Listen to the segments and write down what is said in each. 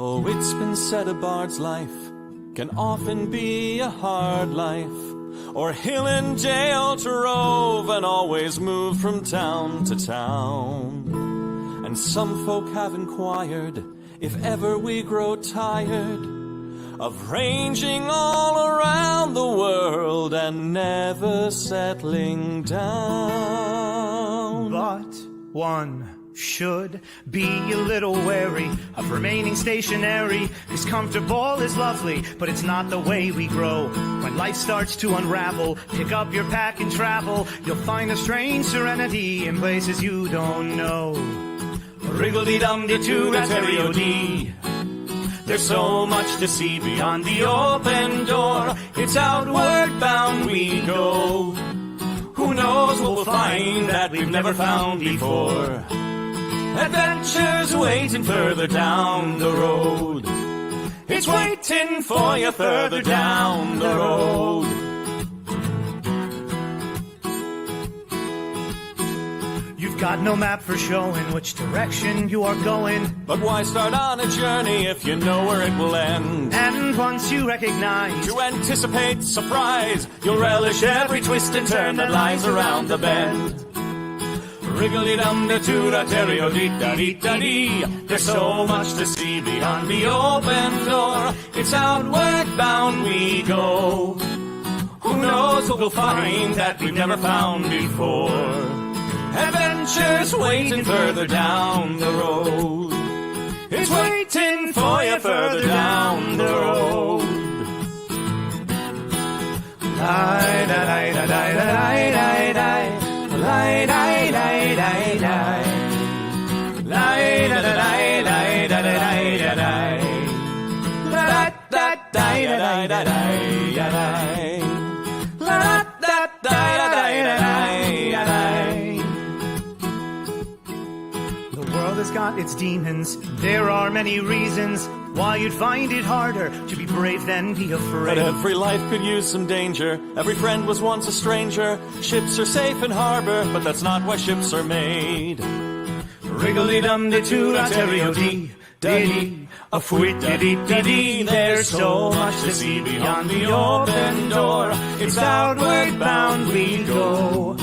Oh, it's been said a bard's life can often be a hard life, or hill and dale to rove and always move from town to town. And some folk have inquired if ever we grow tired of ranging all around the world and never settling down. But one should be a little wary of remaining stationary, 'cause comfortable is lovely, but it's not the way we grow. When life starts to unravel, pick up your pack and travel. You'll find a strange serenity in places you don't know. Wriggle-dee-dum-dee-doo-da-terry-o-dee. There's so much to see beyond the open door. It's outward bound we go. Who knows what we'll find that we've never found before. Adventures waiting further down the road. It's waiting for you further down the road. You've got no map for showing which direction you are going. But why start on a journey if you know where it will end? And once you recognize, to anticipate surprise, you'll relish every twist and turn that lies around the bend. Wriggle-dee-dum-dee-doo-da-terry-o-dee-da-dee-da-dee. There's so much to see beyond the open door. It's outward bound we go. Who knows what we'll find that we've never found before. Adventures waiting further down the road. It's waiting for you further down the road. The world has got its demons. There are many reasons why you'd find it harder to be brave than be afraid. But every life could use some danger. Every friend was once a stranger. Ships are safe in harbor, but that's not why ships are made. Wriggle-dee-dum-dee-doo-da-terry-o-dee-da-dee. A fwit-dee-dee-dee-dee. There's so much to see beyond the open door. It's outward bound we go.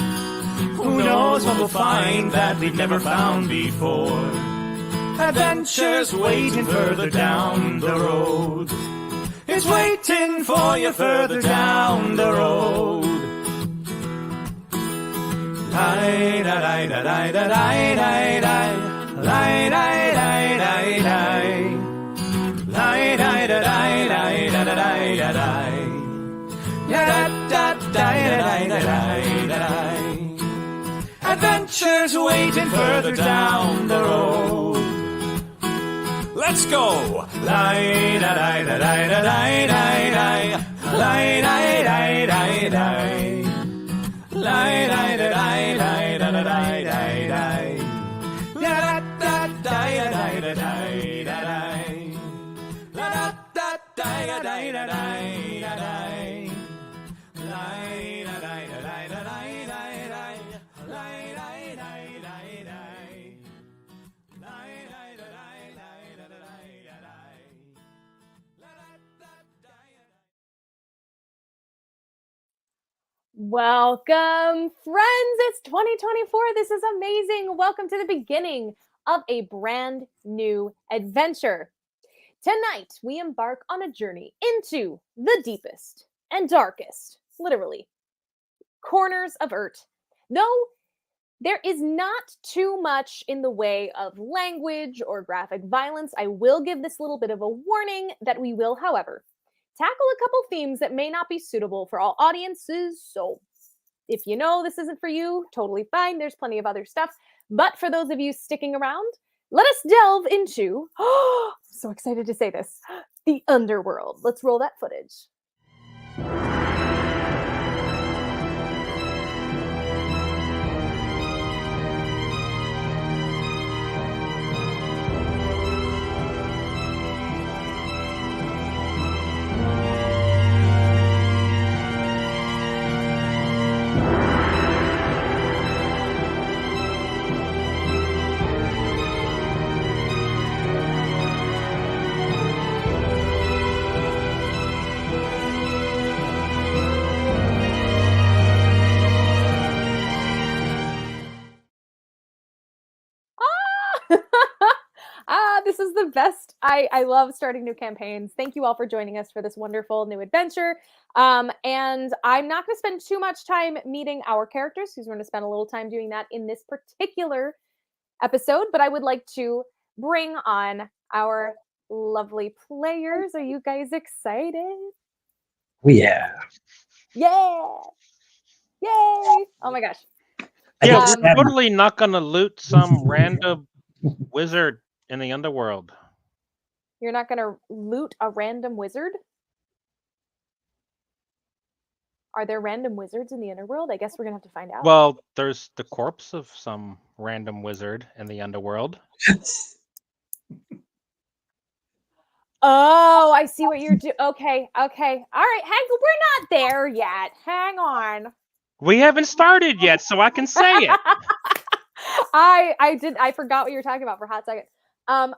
Who knows what we'll find that we've never found before. Adventures waiting further down the road. It's waiting for you further down the road. Adventures waiting further down the road. Let's go! Welcome, friends. It's 2024. This is amazing. Welcome to the beginning of a brand new adventure. Tonight, we embark on a journey into the deepest and darkest, literally, corners of Urt. Though there is not too much in the way of language or graphic violence, I will give this little bit of a warning that we will, however, tackle a couple themes that may not be suitable for all audiences. So if you know this isn't for you, totally fine. There's plenty of other stuff. But for those of you sticking around, let us delve into, so excited to say this, the Underworld. Let's roll that footage. This is the best. I love starting new campaigns. Thank you all for joining us for this wonderful new adventure. And I'm not going to spend too much time meeting our characters because we're going to spend a little time doing that in this particular episode. But I would like to bring on our lovely players. Are you guys excited? Oh, yeah. Yeah! Yay! Oh my gosh. Yeah, just we're had- totally not gonna loot some random wizard in the underworld. You're not going to loot a random wizard? Are there random wizards in the underworld? I guess we're going to have to find out. Well, there's the corpse of some random wizard in the underworld. Oh, I see what you're doing. Okay. All right. We're not there yet. Hang on. We haven't started yet, so I can say it. I forgot what you were talking about for a hot second.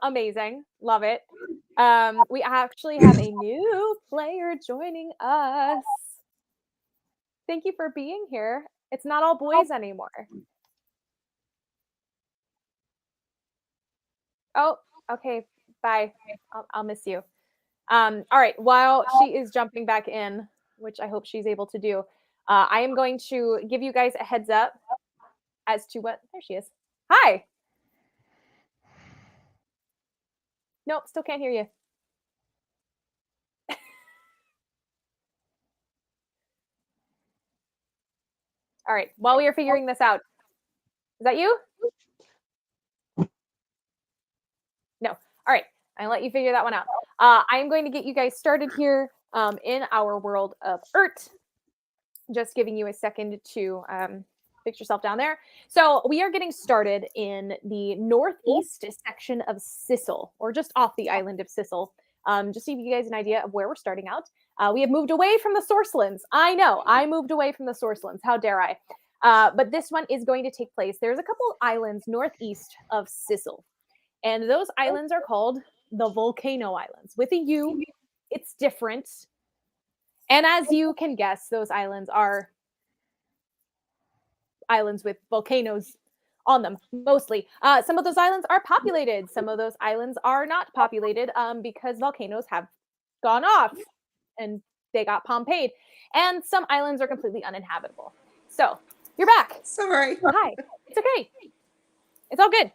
Amazing. Love it. We actually have a new player joining us. Thank you for being here. It's not all boys anymore. Oh, okay. Bye. I'll miss you. All right. While she is jumping back in, which I hope she's able to do, I am going to give you guys a heads up as to what. There she is. Hi. Nope, still can't hear you. All right. While we are figuring this out, is that you? No. All right. I'll let you figure that one out. I am going to get you guys started here in our world of Urt. Just giving you a second to fix yourself down there. So we are getting started in the northeast section of Sissel, or just off the island of Sissel. Just to give you guys an idea of where we're starting out. We have moved away from the Sourcelands. I know, I moved away from the Sourcelands. How dare I? But this one is going to take place. There's a couple islands northeast of Sissel. And those islands are called the Volcano Islands. With a U, it's different. And as you can guess, those islands are islands with volcanoes on them, mostly. Some of those islands are populated. Some of those islands are not populated because volcanoes have gone off and they got Pompeyed. And some islands are completely uninhabitable. So, you're back. Sorry. Hi. It's okay. It's all good.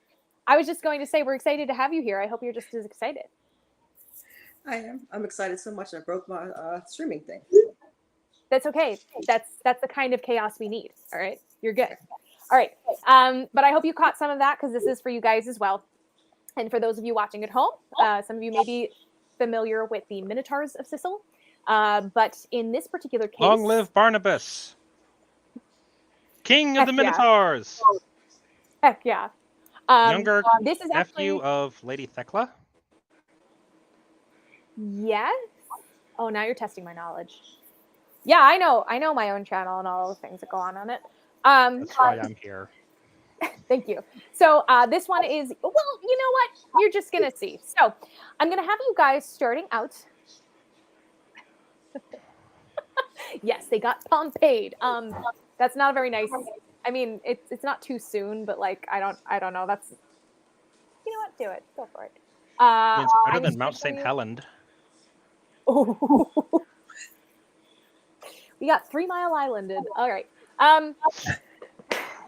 I was just going to say we're excited to have you here. I hope you're just as excited. I am. I'm excited so much I broke my streaming thing. That's okay. That's the kind of chaos we need. All right. You're good. All right. But I hope you caught some of that because this is for you guys as well. And for those of you watching at home, some of you may be familiar with the Minotaurs of Sissel. But in this particular case... Long live Barnabas, King of the Minotaurs. Heck yeah. Younger this is nephew actually... of Lady Thecla. Yes. Oh, now you're testing my knowledge. Yeah, I know my own channel and all the things that go on it. That's why I'm here. Thank you. So this one is, well, you know what? You're just going to see. So I'm going to have you guys starting out. Yes, they got Pompeyed. That's not a very nice, I mean, it's not too soon, but like, I don't know. That's, you know what? Do it. Go for it. It's better than Mount St. Helens. Oh. We got 3 Mile Islanded. All right.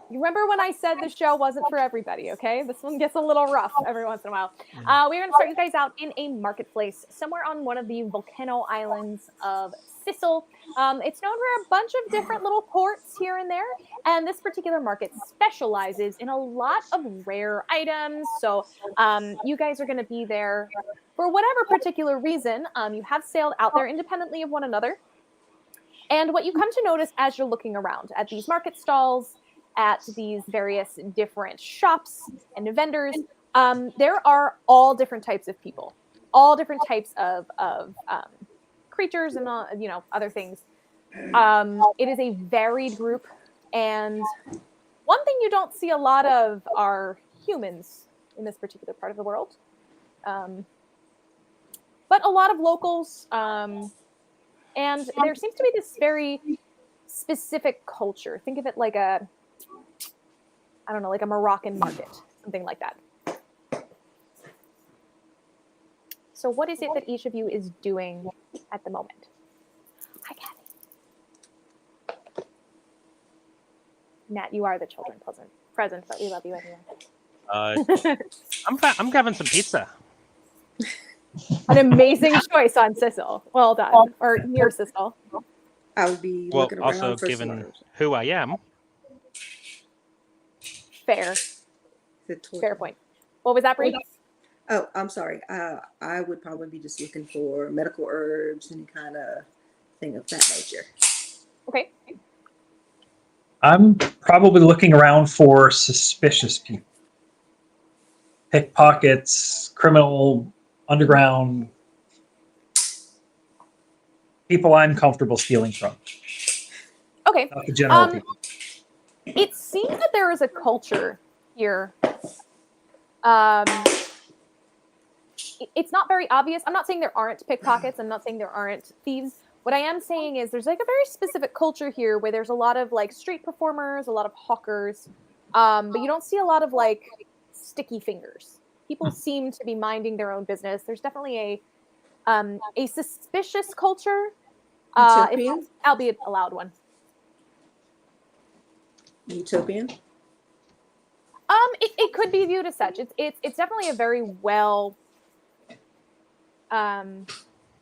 You remember when I said the show wasn't for everybody, okay? This one gets a little rough every once in a while. We're going to start you guys out in a marketplace somewhere on one of the volcano islands of Sissel. It's known for a bunch of different little ports here and there, and this particular market specializes in a lot of rare items. So you guys are going to be there for whatever particular reason. You have sailed out there independently of one another. And what you come to notice as you're looking around at these market stalls, at these various different shops and vendors, there are all different types of people, all different types of creatures and other things. It is a varied group, and one thing you don't see a lot of are humans in this particular part of the world, but a lot of locals. And there seems to be this very specific culture. Think of it like a Moroccan market, something like that. So what is it that each of you is doing at the moment? Hi, Kathy. Nat, you are the children present, but we love you anyway. I'm grabbing some pizza. An amazing choice on Sissel. Well done. Or near Sissel. I would be Well, looking also around for given some. who I am, Fair. The toy. Fair point. What was that, Bree? Oh, I'm sorry. I would probably be just looking for medical herbs, any kind of thing of that nature. Okay. I'm probably looking around for suspicious people. Pickpockets, criminal, underground, people I'm comfortable stealing from. Okay. Not the general people. It seems that there is a culture here. It's not very obvious. I'm not saying there aren't pickpockets. I'm not saying there aren't thieves. What I am saying is there's like a very specific culture here where there's a lot of like street performers, a lot of hawkers, but you don't see a lot of like sticky fingers. People seem to be minding their own business. There's definitely a suspicious culture, Utopian? albeit a loud one. Utopian? It could be viewed as such. It's definitely a very well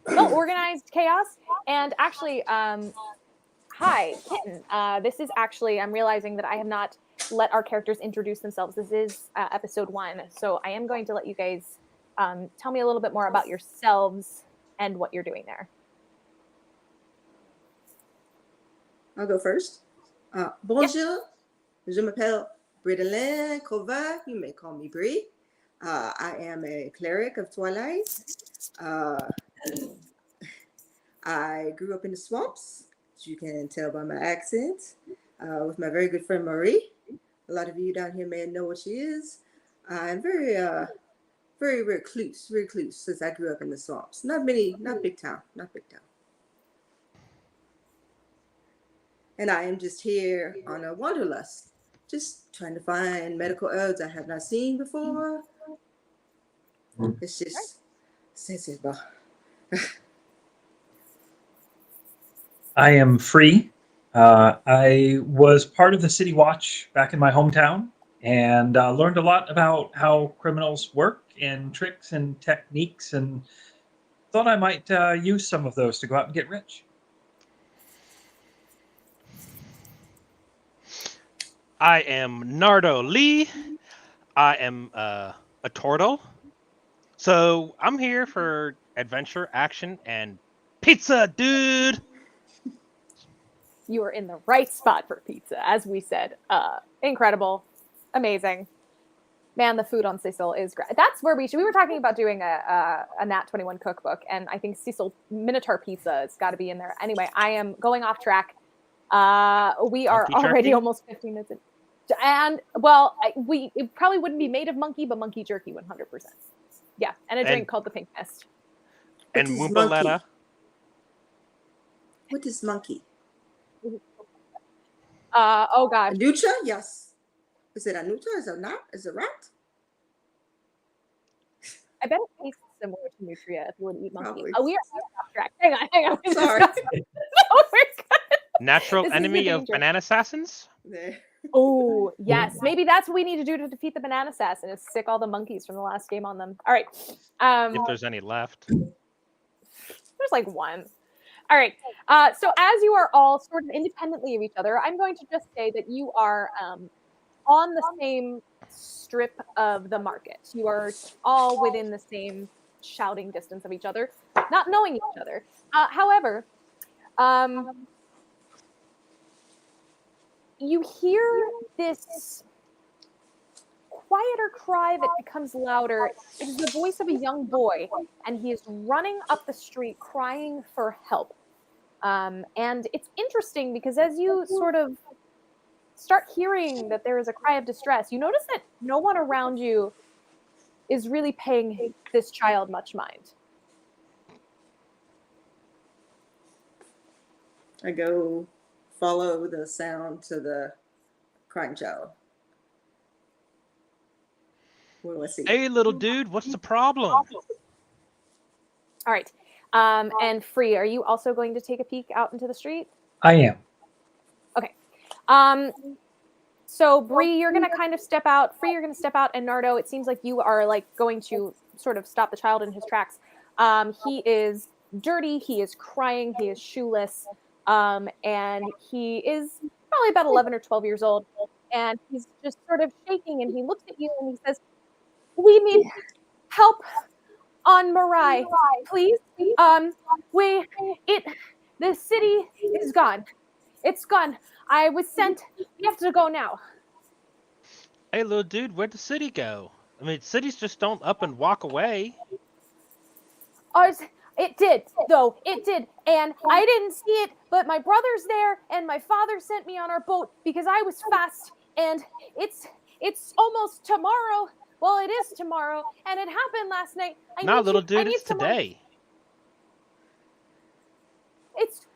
organized chaos. And actually, hi, Kitten. This is actually, I'm realizing that I have not let our characters introduce themselves. This is episode 1. So I am going to let you guys tell me a little bit more about yourselves and what you're doing there. I'll go first. Bonjour. Je m'appelle Bridelin Kovac. You may call me Brie. I am a cleric of Twilight. I grew up in the swamps, as you can tell by my accent, with my very good friend Marie. A lot of you down here may know what she is. I'm very recluse, since I grew up in the swamps. Not big town. And I am just here on a wanderlust, just trying to find medical herbs I have not seen before. It's just sensible. I am free. I was part of the City Watch back in my hometown and learned a lot about how criminals work and tricks and techniques, and thought I might use some of those to go out and get rich. I am Nardo Lee. I am a turtle. So I'm here for adventure, action, and pizza, dude. You are in the right spot for pizza, as we said. Incredible, amazing. Man, the food on Cecil is great. That's where we were talking about doing a Nat 21 cookbook, and I think Cecil Minotaur pizza has got to be in there. Anyway, I am going off track. We are Monkey already jerky? almost 15 minutes in. And, well, it probably wouldn't be made of monkey, but monkey jerky 100%. Yeah, and a drink called the Pink Mist. And What is Moombaletta. monkey? What is monkey? Oh, gosh. Anucha? Yes. Is it Anucha? Is it not? Is it rat? I bet it tastes similar to Nutria if you would eat monkey. Probably. Oh, we are off track. Hang on. Sorry. No, we're good. Natural This is enemy the of danger. banana assassins? There. Oh, yes. Maybe that's what we need to do to defeat the banana assassin is sick all the monkeys from the last game on them. All right. If there's any left. There's like one. All right. So as you are all sort of independently of each other, I'm going to just say that you are on the same strip of the market. You are all within the same shouting distance of each other, not knowing each other. However, you hear this quieter cry that becomes louder. It is the voice of a young boy, and he is running up the street crying for help. And it's interesting because as you sort of start hearing that there is a cry of distress, you notice that no one around you is really paying this child much mind. I go follow the sound to the crying child. What do I see? Hey, little dude, what's the problem? All right. And Free, are you also going to take a peek out into the street? I am. Okay. Um, so Bree, you're gonna kind of step out. Free, you're gonna step out, and Nardo, it seems like you are like going to sort of stop the child in his tracks. He is dirty. He is crying. He is shoeless. And he is probably about 11 or 12 years old. And he's just sort of shaking. And he looks at you and he says, "We need help on Marai, please. Um, we it the city is gone. It's gone. I was sent. We have to go now." Hey, little dude, where'd the city go? I mean, cities just don't up and walk away. Ours, it did, though. It did. And I didn't see it, but my brother's there, and my father sent me on our boat because I was fast, and it's almost tomorrow. Well, it is tomorrow, and it happened last night. Nah, little I dude, need it's someone. today.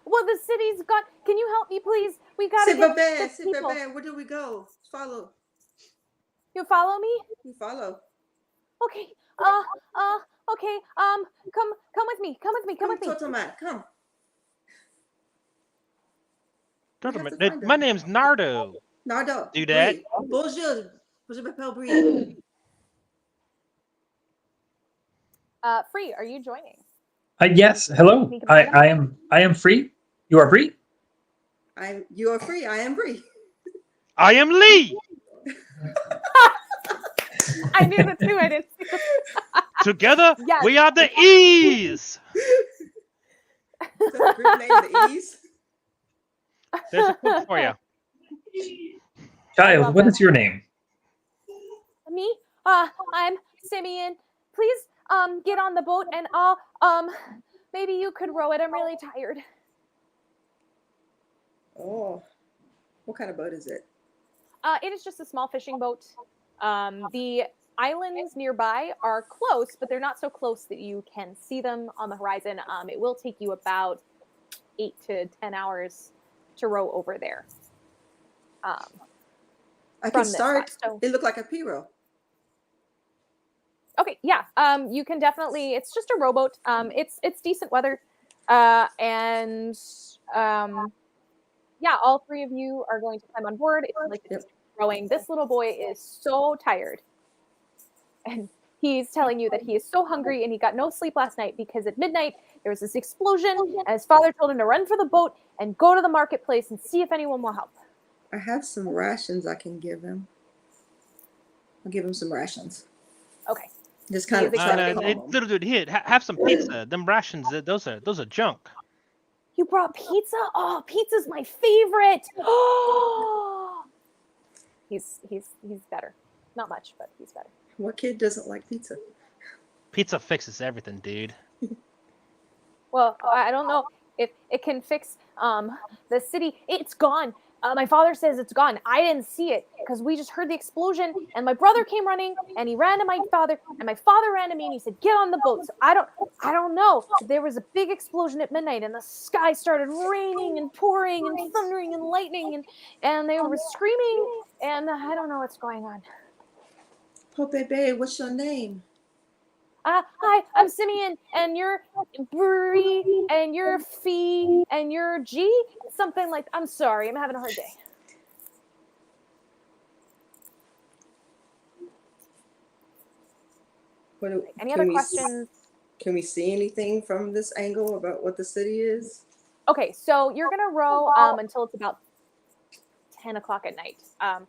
Well, the city's gone. Can you help me, please? We gotta Silver get Silver people. Bear, where do we go? Follow. You follow me? You follow. Okay. Okay. Come with me. Come with me. Come with me. Totomat, come. We have to My find my her. name's Nardo. Nardo. Do that. Bree. Bonjour. Bonjour, m'appelle Bree. Free, are you joining? Yes. Hello. I am free. You are free. You are free. I am Bree. I am Lee. I knew the two. I didn't see the Together, Yes. we are the E's. Is that the group name, the E's? There's a quote for you. Child, what is your name? Me? I'm Simeon. Please, get on the boat and I'll, maybe you could row it. I'm really tired. Oh, what kind of boat is it? It is just a small fishing boat. The islands nearby are close, but they're not so close that you can see them on the horizon. It will take you about 8 to 10 hours to row over there. I from can this start. spot, so- It looked like a Piro. Okay, yeah. You can definitely. It's just a rowboat. It's decent weather, and yeah, all three of you are going to climb on board. It's like Yep. rowing. This little boy is so tired, and he's telling you that he is so hungry and he got no sleep last night because at midnight there was this explosion, and his father told him to run for the boat and go to the marketplace and see if anyone will help. I have some rations I can give him. I'll give him some rations. Okay. Just kind of He's try to excited. calm him. Little dude, here, have some pizza. Them rations, those are junk. You brought pizza? Oh, pizza's my favorite. Oh, he's better. Not much, but he's better. What kid doesn't like pizza? Pizza fixes everything, dude. Well, I don't know if it can fix the city. It's gone. My father says it's gone. I didn't see it because we just heard the explosion, and my brother came running, and he ran to my father, and my father ran to me, and he said, "Get on the boat." So I don't know. There was a big explosion at midnight, and the sky started raining and pouring and thundering and lightning, and they were screaming, and I don't know what's going on. Oh, baby, what's your name? Hi, I'm Simeon, and you're Bree, and you're Fee, and you're G? Something like, I'm sorry, I'm having a hard day. Any other questions? Can we see anything from this angle about what the city is? Okay, so you're going to row until it's about 10 o'clock at night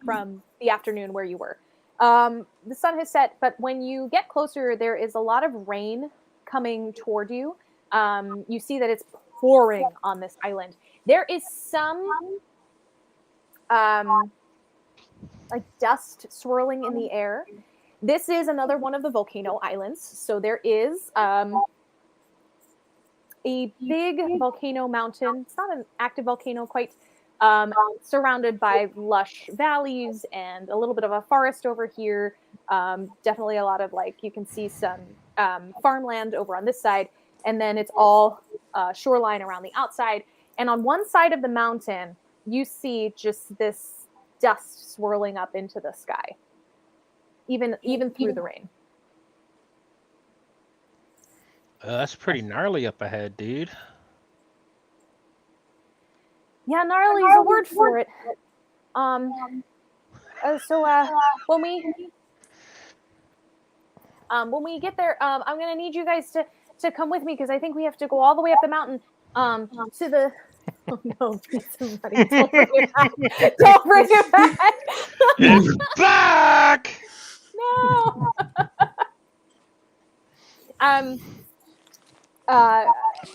from the afternoon where you were. The sun has set, but when you get closer, there is a lot of rain coming toward you. You see that it's pouring on this island. There is some like dust swirling in the air. This is another one of the volcano islands. So there is a big volcano mountain. It's not an active volcano quite. Surrounded by lush valleys and a little bit of a forest over here. Definitely a lot of you can see some farmland over on this side, and then it's all shoreline around the outside. And on one side of the mountain, you see just this dust swirling up into the sky, even through the rain. That's pretty gnarly up ahead, dude. Yeah, gnarly is a word for it. So when we get there, I'm gonna need you guys to come with me because I think we have to go all the way up the mountain to the. Oh no, somebody don't bring it back! Don't bring it back! It's back. No. um.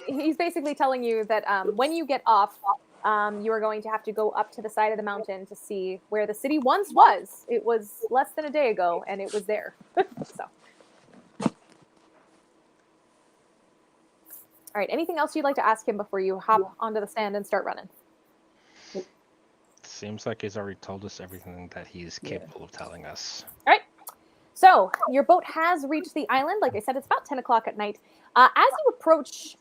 He's basically telling you that when you get off, you are going to have to go up to the side of the mountain to see where the city once was. It was less than a day ago, and it was there. So. All right. Anything else you'd like to ask him before you hop onto the stand and start running? Seems like he's already told us everything that he's capable of telling us. All right. So your boat has reached the island. Like I said, it's about 10 o'clock at night. As you approach,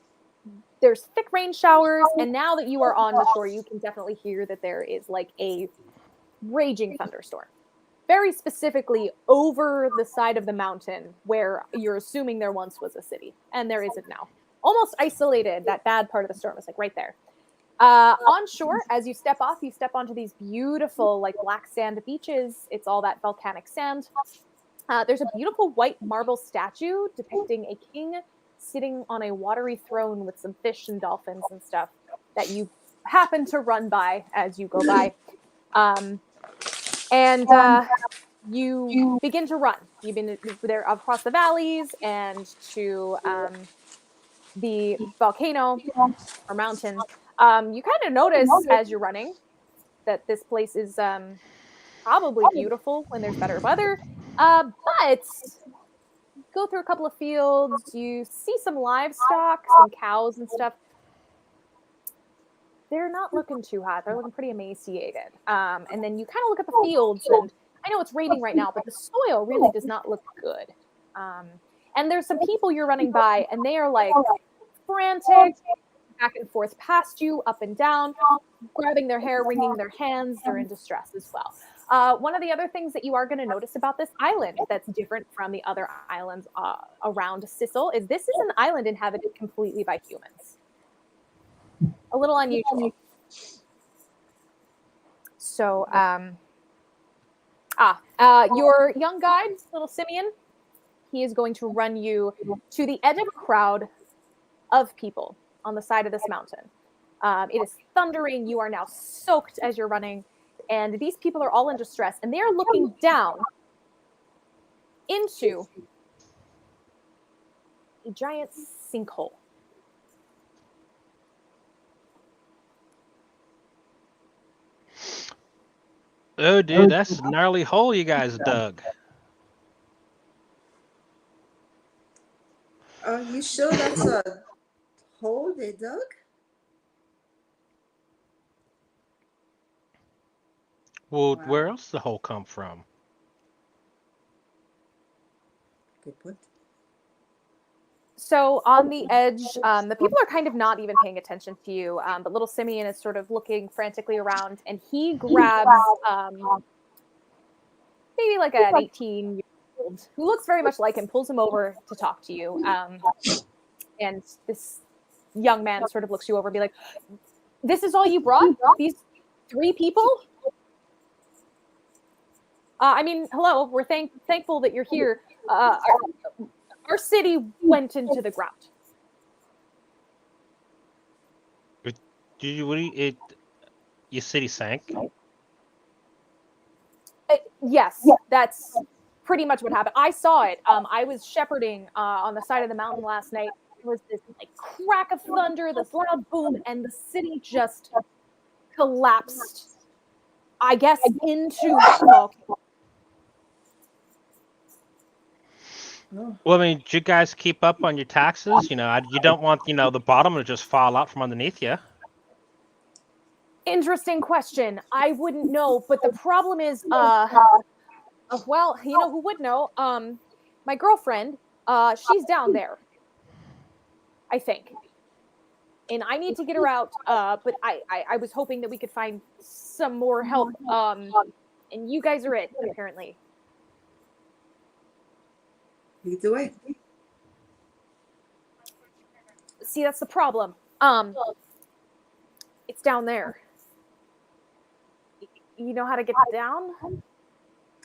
there's thick rain showers, and now that you are on the shore, you can definitely hear that there is like a raging thunderstorm. Very specifically over the side of the mountain where you're assuming there once was a city, and there isn't now. Almost isolated, that bad part of the storm is like right there. On shore, as you step off, you step onto these beautiful like black sand beaches. It's all that volcanic sand. There's a beautiful white marble statue depicting a king sitting on a watery throne with some fish and dolphins and stuff that you happen to run by as you go by. You begin to run. You've been there across the valleys and to the volcano or mountain. You kind of notice as you're running that this place is probably beautiful when there's better weather. But go through a couple of fields, you see some livestock, some cows and stuff. They're not looking too hot. They're looking pretty emaciated. And then you kind of look at the fields, and I know it's raining right now, but the soil really does not look good. And there's some people you're running by, and they are like frantic, back and forth past you, up and down, grabbing their hair, wringing their hands. They're in distress as well. One of the other things that you are going to notice about this island that's different from the other islands around Sicily is this is an island inhabited completely by humans. A little unusual. So, your young guide, little Simeon, he is going to run you to the edge of a crowd of people on the side of this mountain. It is thundering. You are now soaked as you're running. And these people are all in distress. And they are looking down into a giant sinkhole. Oh, dude, that's a gnarly hole you guys dug. Are you sure that's a hole they dug? Well, Wow. where else did the hole come from? Good point. So on the edge, the people are kind of not even paying attention to you, but little Simeon is sort of looking frantically around, and he grabs maybe like an 18-year-old who looks very much like him, pulls him over to talk to you. And this young man sort of looks you over and be like, "This is all you brought? These 3 people?" I mean, hello, we're thankful that you're here. Our city went into the ground. Your city sank? Yes, that's pretty much what happened. I saw it. I was shepherding on the side of the mountain last night. There was this like crack of thunder, this loud boom, and the city just collapsed, I guess, into the volcano. Well, I mean, did you guys keep up on your taxes? You know, you don't want, the bottom to just fall out from underneath you. Interesting question. I wouldn't know, but the problem is, well, you know who would know? My girlfriend, she's down there, I think. And I need to get her out, but I was hoping that we could find some more help, and you guys are it, apparently. Lead the way. see, that's the problem. It's down there. You know how to get down?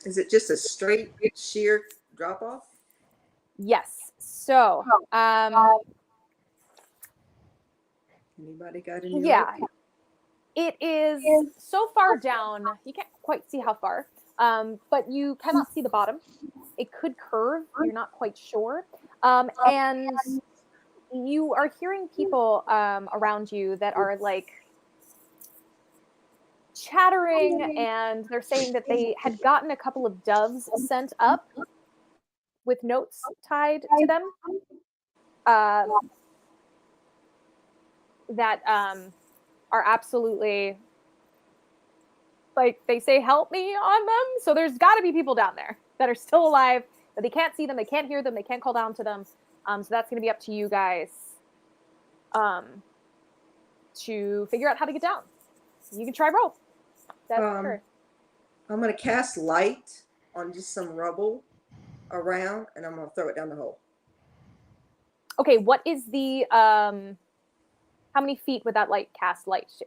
Is it just a straight, sheer drop off? Yes. So, Anybody got any? yeah, help? it is so far down. You can't quite see how far, but you cannot see the bottom. It could curve. You're not quite sure. And you are hearing people around you that are like chattering, and they're saying that they had gotten a couple of doves sent up with notes tied to them that are absolutely like, they say help me on them. So there's got to be people down there that are still alive, but they can't see them, they can't hear them, they can't call down to them. So that's going to be up to you guys to figure out how to get down. You can try roll. That's sure. I'm going to cast light on just some rubble around, and I'm going to throw it down the hole. Okay, what is the how many feet would that light cast light to?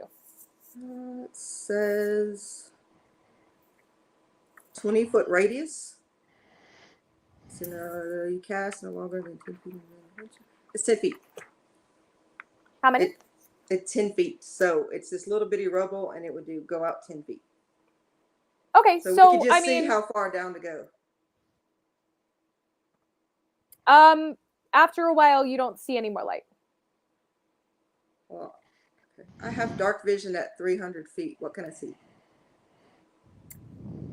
It says 20-foot radius. So you cast no longer than 10 feet. It's 10 feet. How many? It's 10 feet. So it's this little bitty rubble, and it would go out 10 feet. Okay, So we could just see how far down to go. After a while, you don't see any more light. Well, okay. I have dark vision at 300 feet. What can I see?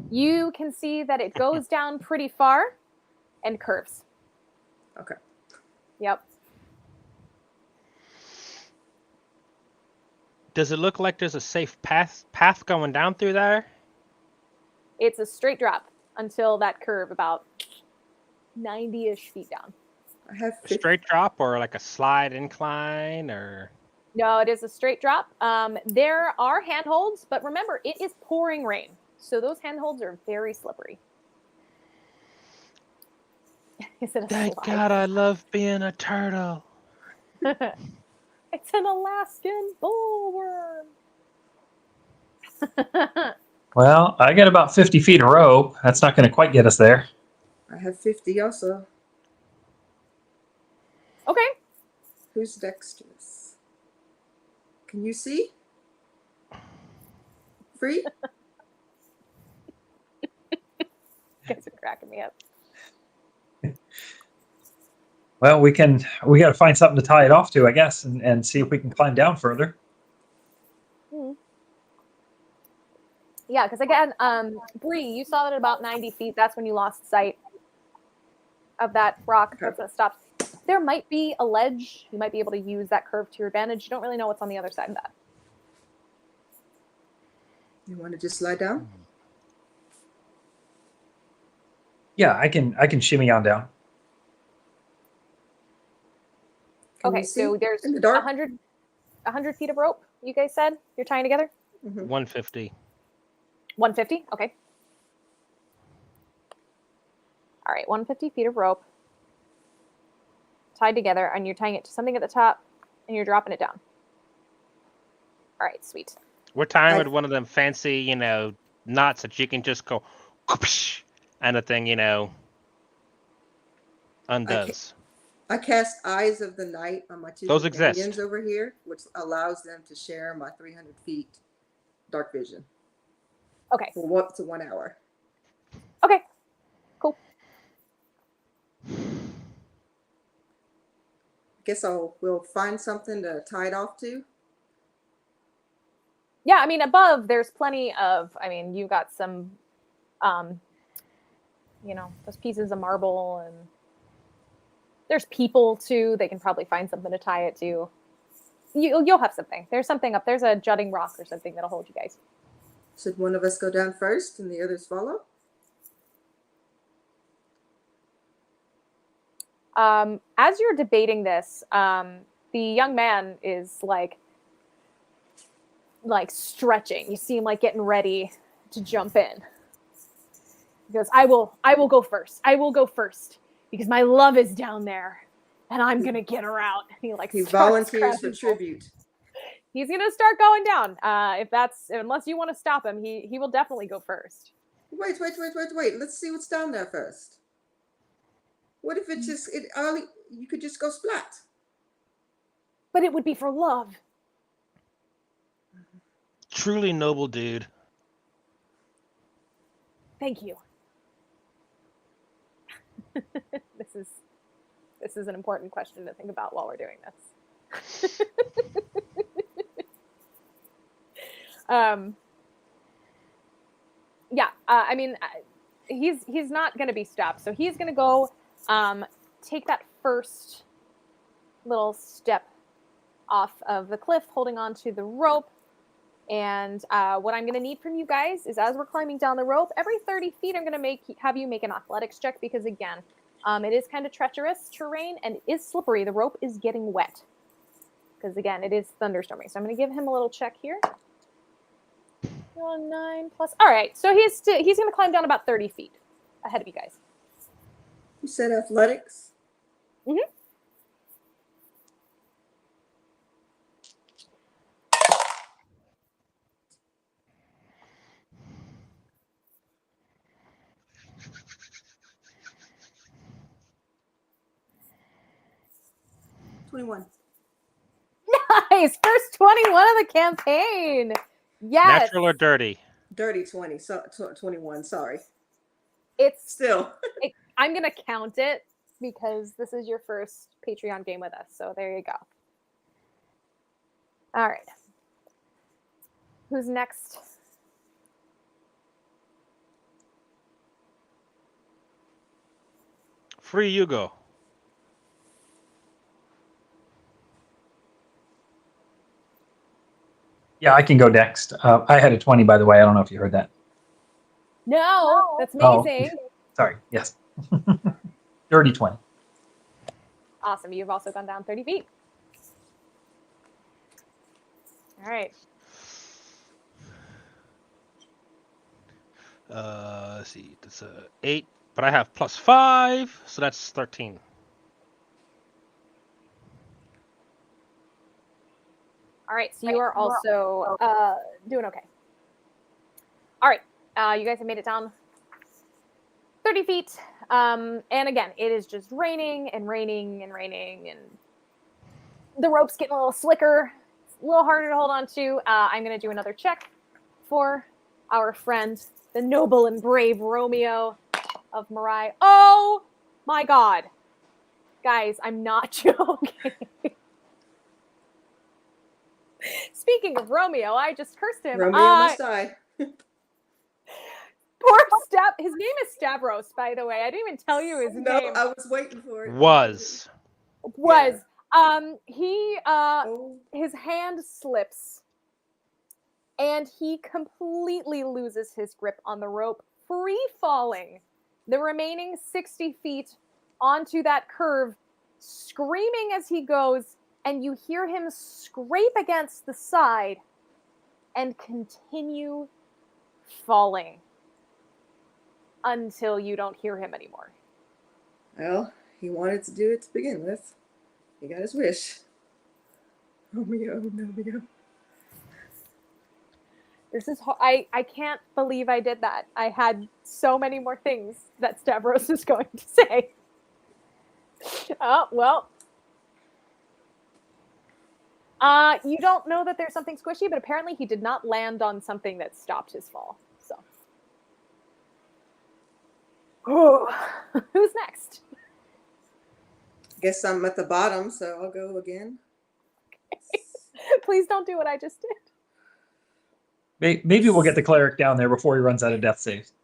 You can see that it goes down pretty far and curves. Okay. Yep. Does it look like there's a safe path going down through there? It's a straight drop until that curve about 90-ish feet down. I have A straight drop or like a slide incline or? No, it is a straight drop. There are handholds, but remember, it is pouring rain. So those handholds are very slippery. Is it a Thank slide? God I love being a turtle. It's an Alaskan bullworm. Well, I got about 50 feet of rope. That's not going to quite get us there. I have 50 also. Okay. Who's dexterous? Can you see? Free? You guys are cracking me up. Well, we got to find something to tie it off to, I guess, and see if we can climb down further. Yeah, because again, Bree, you saw that at about 90 feet. That's when you lost sight of that rock. That's when it stops. There might be a ledge. You might be able to use that curve to your advantage. You don't really know what's on the other side of that. You want to just slide down? Yeah, I can shimmy on down. Okay, so there's 100 feet of rope, you guys said? You're tying together? 150. 150? Okay. All right, 150 feet of rope tied together, and you're tying it to something at the top, and you're dropping it down. All right, sweet. We're tying with one of them fancy, knots that you can just go, and the thing, undoes. I cast Eyes of the Night on my two Those companions exist. over here, which allows them to share my 300 feet dark vision. Okay. For up to 1 hour. Okay. Cool. Guess we'll find something to tie it off to. Yeah, I mean, above there's plenty of. I mean, you got some, those pieces of marble, and there's people too. They can probably find something to tie it to. You'll have something. There's something up. There's a jutting rock or something that'll hold you guys. Should one of us go down first and the others follow? As you're debating this, the young man is like stretching. You see him like getting ready to jump in. He goes, I will go first. I will go first because my love is down there and I'm gonna get her out. And he like He starts volunteers for grabbing both. tribute. He's gonna start going down. Unless you want to stop him, he will definitely go first. Wait. Let's see what's down there first. What if you could just go splat? But it would be for love. Truly noble dude. Thank you. This is an important question to think about while we're doing this. He's not going to be stopped, so he's going to go take that first little step off of the cliff, holding on to the rope. And what I'm going to need from you guys is, as we're climbing down the rope, every 30 feet, I'm going to have you make an athletics check, because again, it is kind of treacherous terrain and it is slippery. The rope is getting wet because again, it is thunderstorming. So I'm going to give him a little check here. 9 plus. All right, so he's going to climb down about 30 feet ahead of you guys. You said athletics? Mm-hmm. Nice! First 21 of the campaign. Yes. Natural or dirty? Dirty 20. So 21. Sorry. It's still. I'm gonna count it because this is your first Patreon game with us. So there you go. All right. Who's next? Free, you go. Yeah, I can go next. I had a 20, by the way. I don't know if you heard that. No, that's amazing. Oh, sorry. Yes. Dirty 20. Awesome. You've also gone down 30 feet. All right. Let's see. That's 8, but I have +5, so that's 13. All right, so you are also doing okay. All right, you guys have made it down 30 feet. And again, it is just raining and raining and raining, and the rope's getting a little slicker. It's a little harder to hold on to. I'm going to do another check for our friend, the noble and brave Romeo of Morai. Oh, my God. Guys, I'm not joking. Speaking of Romeo, I just cursed him. Romeo must die. Poor his name is Stavros, by the way. I didn't even tell you his No, name. I was waiting for it. Was. His hand slips and he completely loses his grip on the rope, free falling the remaining 60 feet onto that curve, screaming as he goes. And you hear him scrape against the side and continue falling until you don't hear him anymore. Well, he wanted to do it to begin with. He got his wish. Romeo. This is I can't believe I did that. I had so many more things that Stavros is going to say. Oh, well. You don't know that there's something squishy, but apparently he did not land on something that stopped his fall. So, who's next? Guess I'm at the bottom, so I'll go again. Okay. Please don't do what I just Maybe we'll get the cleric down there before he runs out of death saves.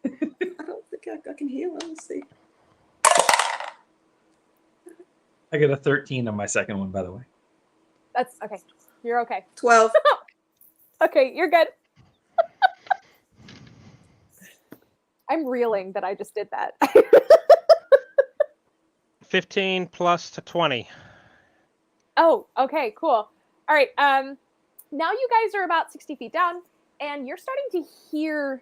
I don't think I can heal him. Let's see. I got a 13 on my second one, by the way. That's okay. You're okay. 12. Okay, you're good. I'm reeling that I just did that. 15 plus to 20. Oh, okay, cool. All right. Now you guys are about 60 feet down, and you're starting to hear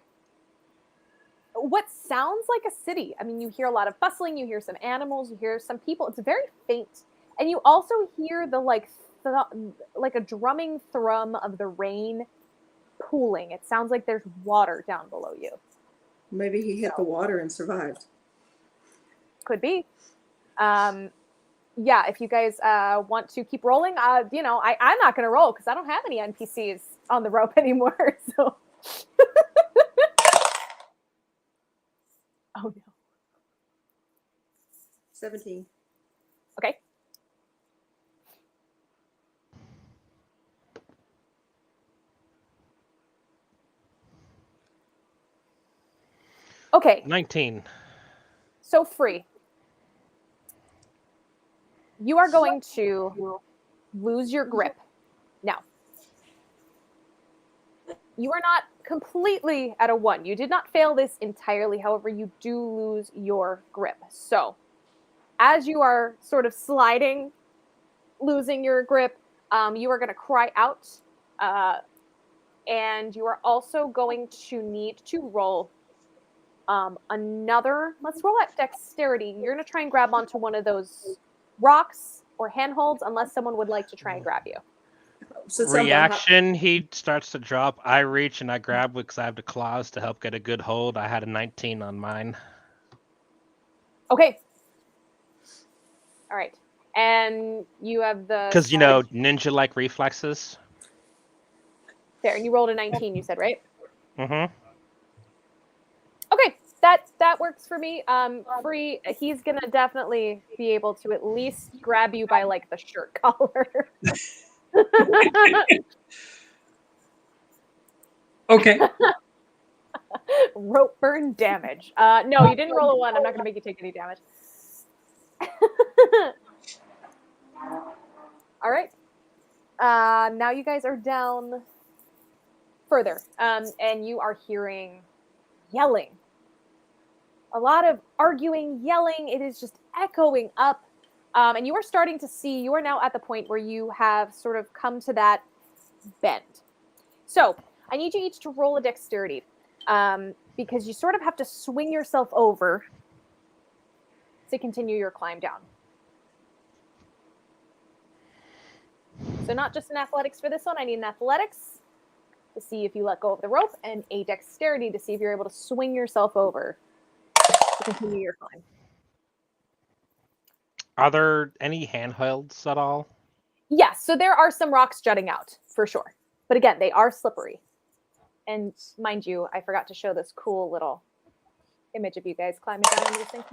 what sounds like a city. I mean, you hear a lot of bustling, you hear some animals, you hear some people. It's very faint. And you also hear the like a drumming thrum of the rain pooling. It sounds like there's water down below you. Maybe he hit the water and survived. Could be. Yeah, if you guys want to keep rolling, I'm not going to roll because I don't have any NPCs on the rope anymore. So, oh no. 17. Okay. Okay. 19. So Free. You are going to lose your grip. Now, you are not completely at a 1. You did not fail this entirely. However, you do lose your grip. So, as you are sort of sliding, losing your grip, you are going to cry out. And you are also going to need to roll let's roll at dexterity. You're going to try and grab onto one of those rocks or handholds unless someone would like to try and grab you. So Reaction, he starts to drop. I reach and I grab because I have the claws to help get a good hold. I had a 19 on mine. Okay. All right. And you have the... Because, ninja-like reflexes. There, and you rolled a 19, you said, right? Mm-hmm. Okay, that works for me. Free, he's going to definitely be able to at least grab you by, like, the shirt collar. Okay. Rope burn damage. No, you didn't roll a 1. I'm not going to make you take any damage. All right. Now you guys are down further, and you are hearing yelling. A lot of arguing, yelling. It is just echoing up. And you are starting to see, you are now at the point where you have sort of come to that bend. So I need you each to roll a dexterity, because you sort of have to swing yourself over to continue your climb down. So not just an athletics for this one. I need an athletics to see if you let go of the rope, and a dexterity to see if you're able to swing yourself over to continue your climb. Are there any handholds at all? Yes, so there are some rocks jutting out, for sure. But again, they are slippery. And mind you, I forgot to show this cool little image of you guys climbing down into this thing.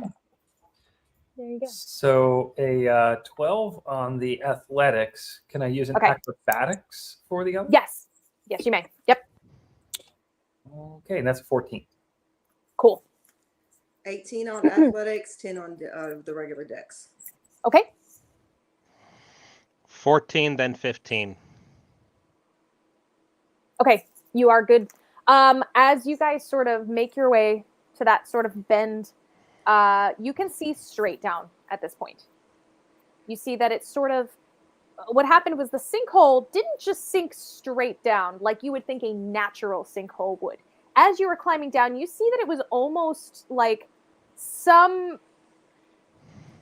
There you go. So a 12 on the athletics. Can I use an acrobatics for the other? Yes. Yes, you may. Yep. Okay, and that's a 14. Cool. 18 on athletics, 10 on the regular dex. Okay. 14, then 15. Okay, you are good. As you guys sort of make your way to that sort of bend, you can see straight down at this point. You see that it's sort of, what happened was the sinkhole didn't just sink straight down like you would think a natural sinkhole would. As you were climbing down, you see that it was almost like some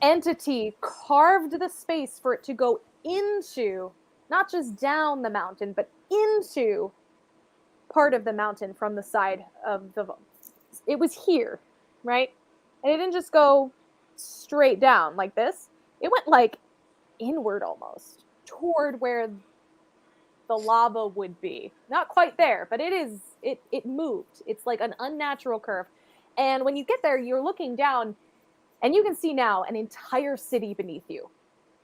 entity carved the space for it to go into, not just down the mountain, but into part of the mountain from the side of the... It was here, right? And it didn't just go straight down like this. It went like inward almost, toward where the lava would be. Not quite there, but it moved. It's like an unnatural curve. And when you get there, you're looking down, and you can see now an entire city beneath you.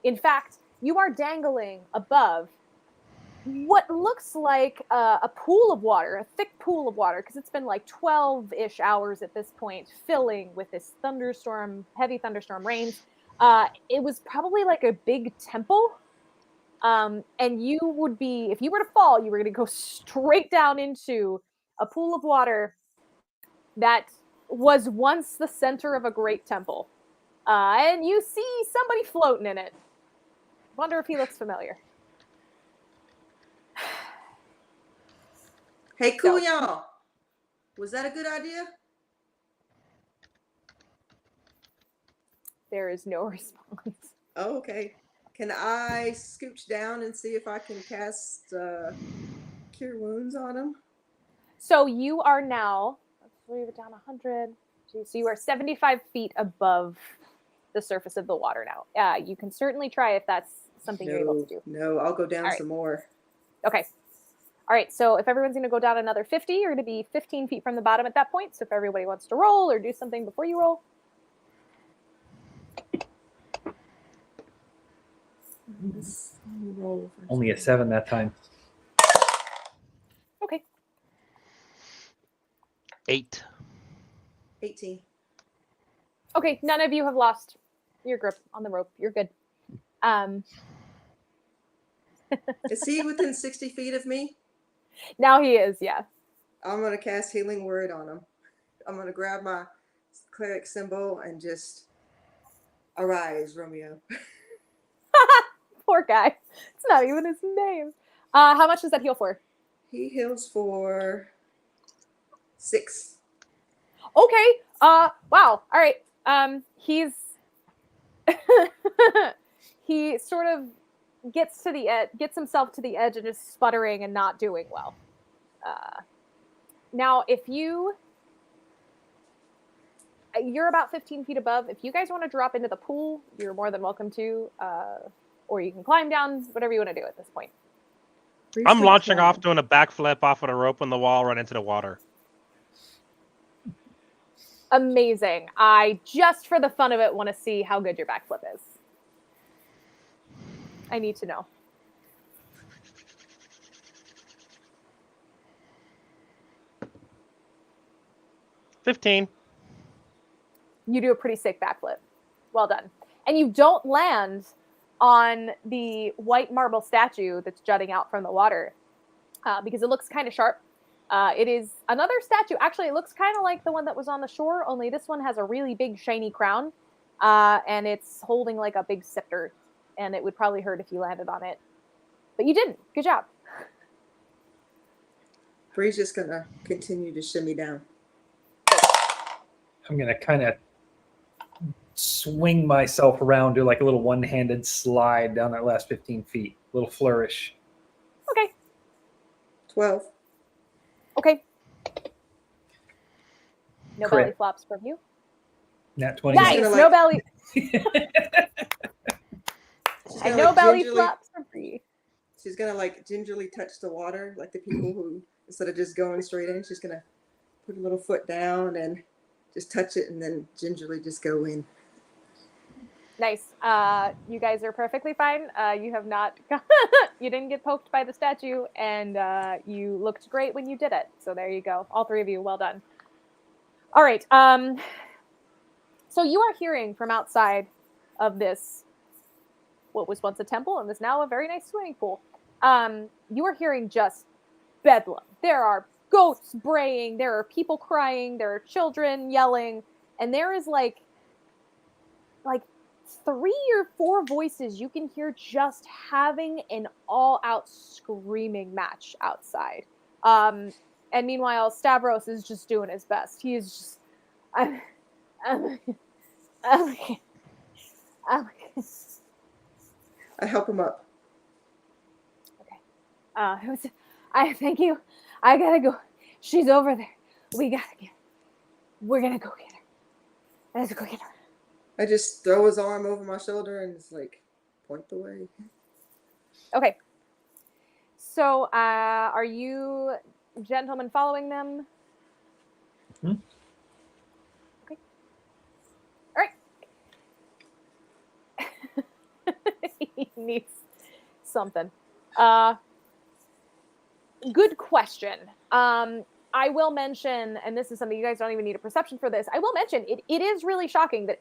In fact, you are dangling above what looks like a pool of water, a thick pool of water, because it's been like 12-ish hours at this point, filling with this heavy thunderstorm rains. It was probably like a big temple. And you would be, if you were to fall, you were going to go straight down into a pool of water that was once the center of a great temple. And you see somebody floating in it. Wonder if he looks familiar. Hey, cool, y'all. Was that a good idea? There is no response. Oh, okay. Can I scooch down and see if I can cast Cure Wounds on him? So you are now, let's move it down 100. So you are 75 feet above the surface of the water now. You can certainly try if that's something you're able to do. No, I'll go down All right. some more. Okay. All right, so if everyone's going to go down another 50, you're going to be 15 feet from the bottom at that point. So if everybody wants to roll or do something before you roll. Only a 7 that time. Okay. 8. 18. Okay, none of you have lost your grip on the rope. You're good. Is he within 60 feet of me? Now he is, yeah. I'm going to cast Healing Word on him. I'm going to grab my cleric symbol and just arise, Romeo. Poor guy. It's not even his name. How much does that heal for? He heals for 6. Okay. Wow. All right. He's he sort of gets to the edge, gets himself to the edge, and is sputtering and not doing well. Now, if you're about 15 feet above, if you guys want to drop into the pool, you're more than welcome to, or you can climb down, whatever you want to do at this point. I'm launching off, doing a backflip off of the rope on the wall, right into the water. Amazing. I, just for the fun of it, want to see how good your backflip is. I need to know. $15. You do a pretty sick backflip. Well done. And you don't land on the white marble statue that's jutting out from the water because it looks kind of sharp. It is another statue. Actually, it looks kind of like the one that was on the shore, only this one has a really big shiny crown, and it's holding like a big scepter, and it would probably hurt if you landed on it. But you didn't. Good job. Bree's just going to continue to shimmy down. I'm going to kind of swing myself around, do like a little one-handed slide down that last 15 feet. A little flourish. Okay. 12. Okay. No Crit. belly flops from you. Nat 20. Nice. gonna, No like- belly. She's And gonna, no like, belly gingerly- flops for free. She's going to like gingerly touch the water, like the people who, instead of just going straight in, she's going to put a little foot down and just touch it and then gingerly just go in. Nice. You guys are perfectly fine. You have not, you didn't get poked by the statue, and you looked great when you did it. So there you go. All three of you, well done. All right. So you are hearing from outside of this, what was once a temple and is now a very nice swimming pool. You are hearing just bedlam. There are goats braying, there are people crying, there are children yelling, and there is like 3 or 4 voices you can hear just having an all-out screaming match outside. And meanwhile, Stavros is just doing his best. He is just, I help him up. I thank you. I gotta go. She's over there. We're gonna go get her. Let's go get her. I just throw his arm over my shoulder and just like point the way. Okay. So, are you gentlemen following them? Hmm? Okay. All right. He needs something. Good question. I will mention, and this is something you guys don't even need a perception for this, I will mention, it is really shocking that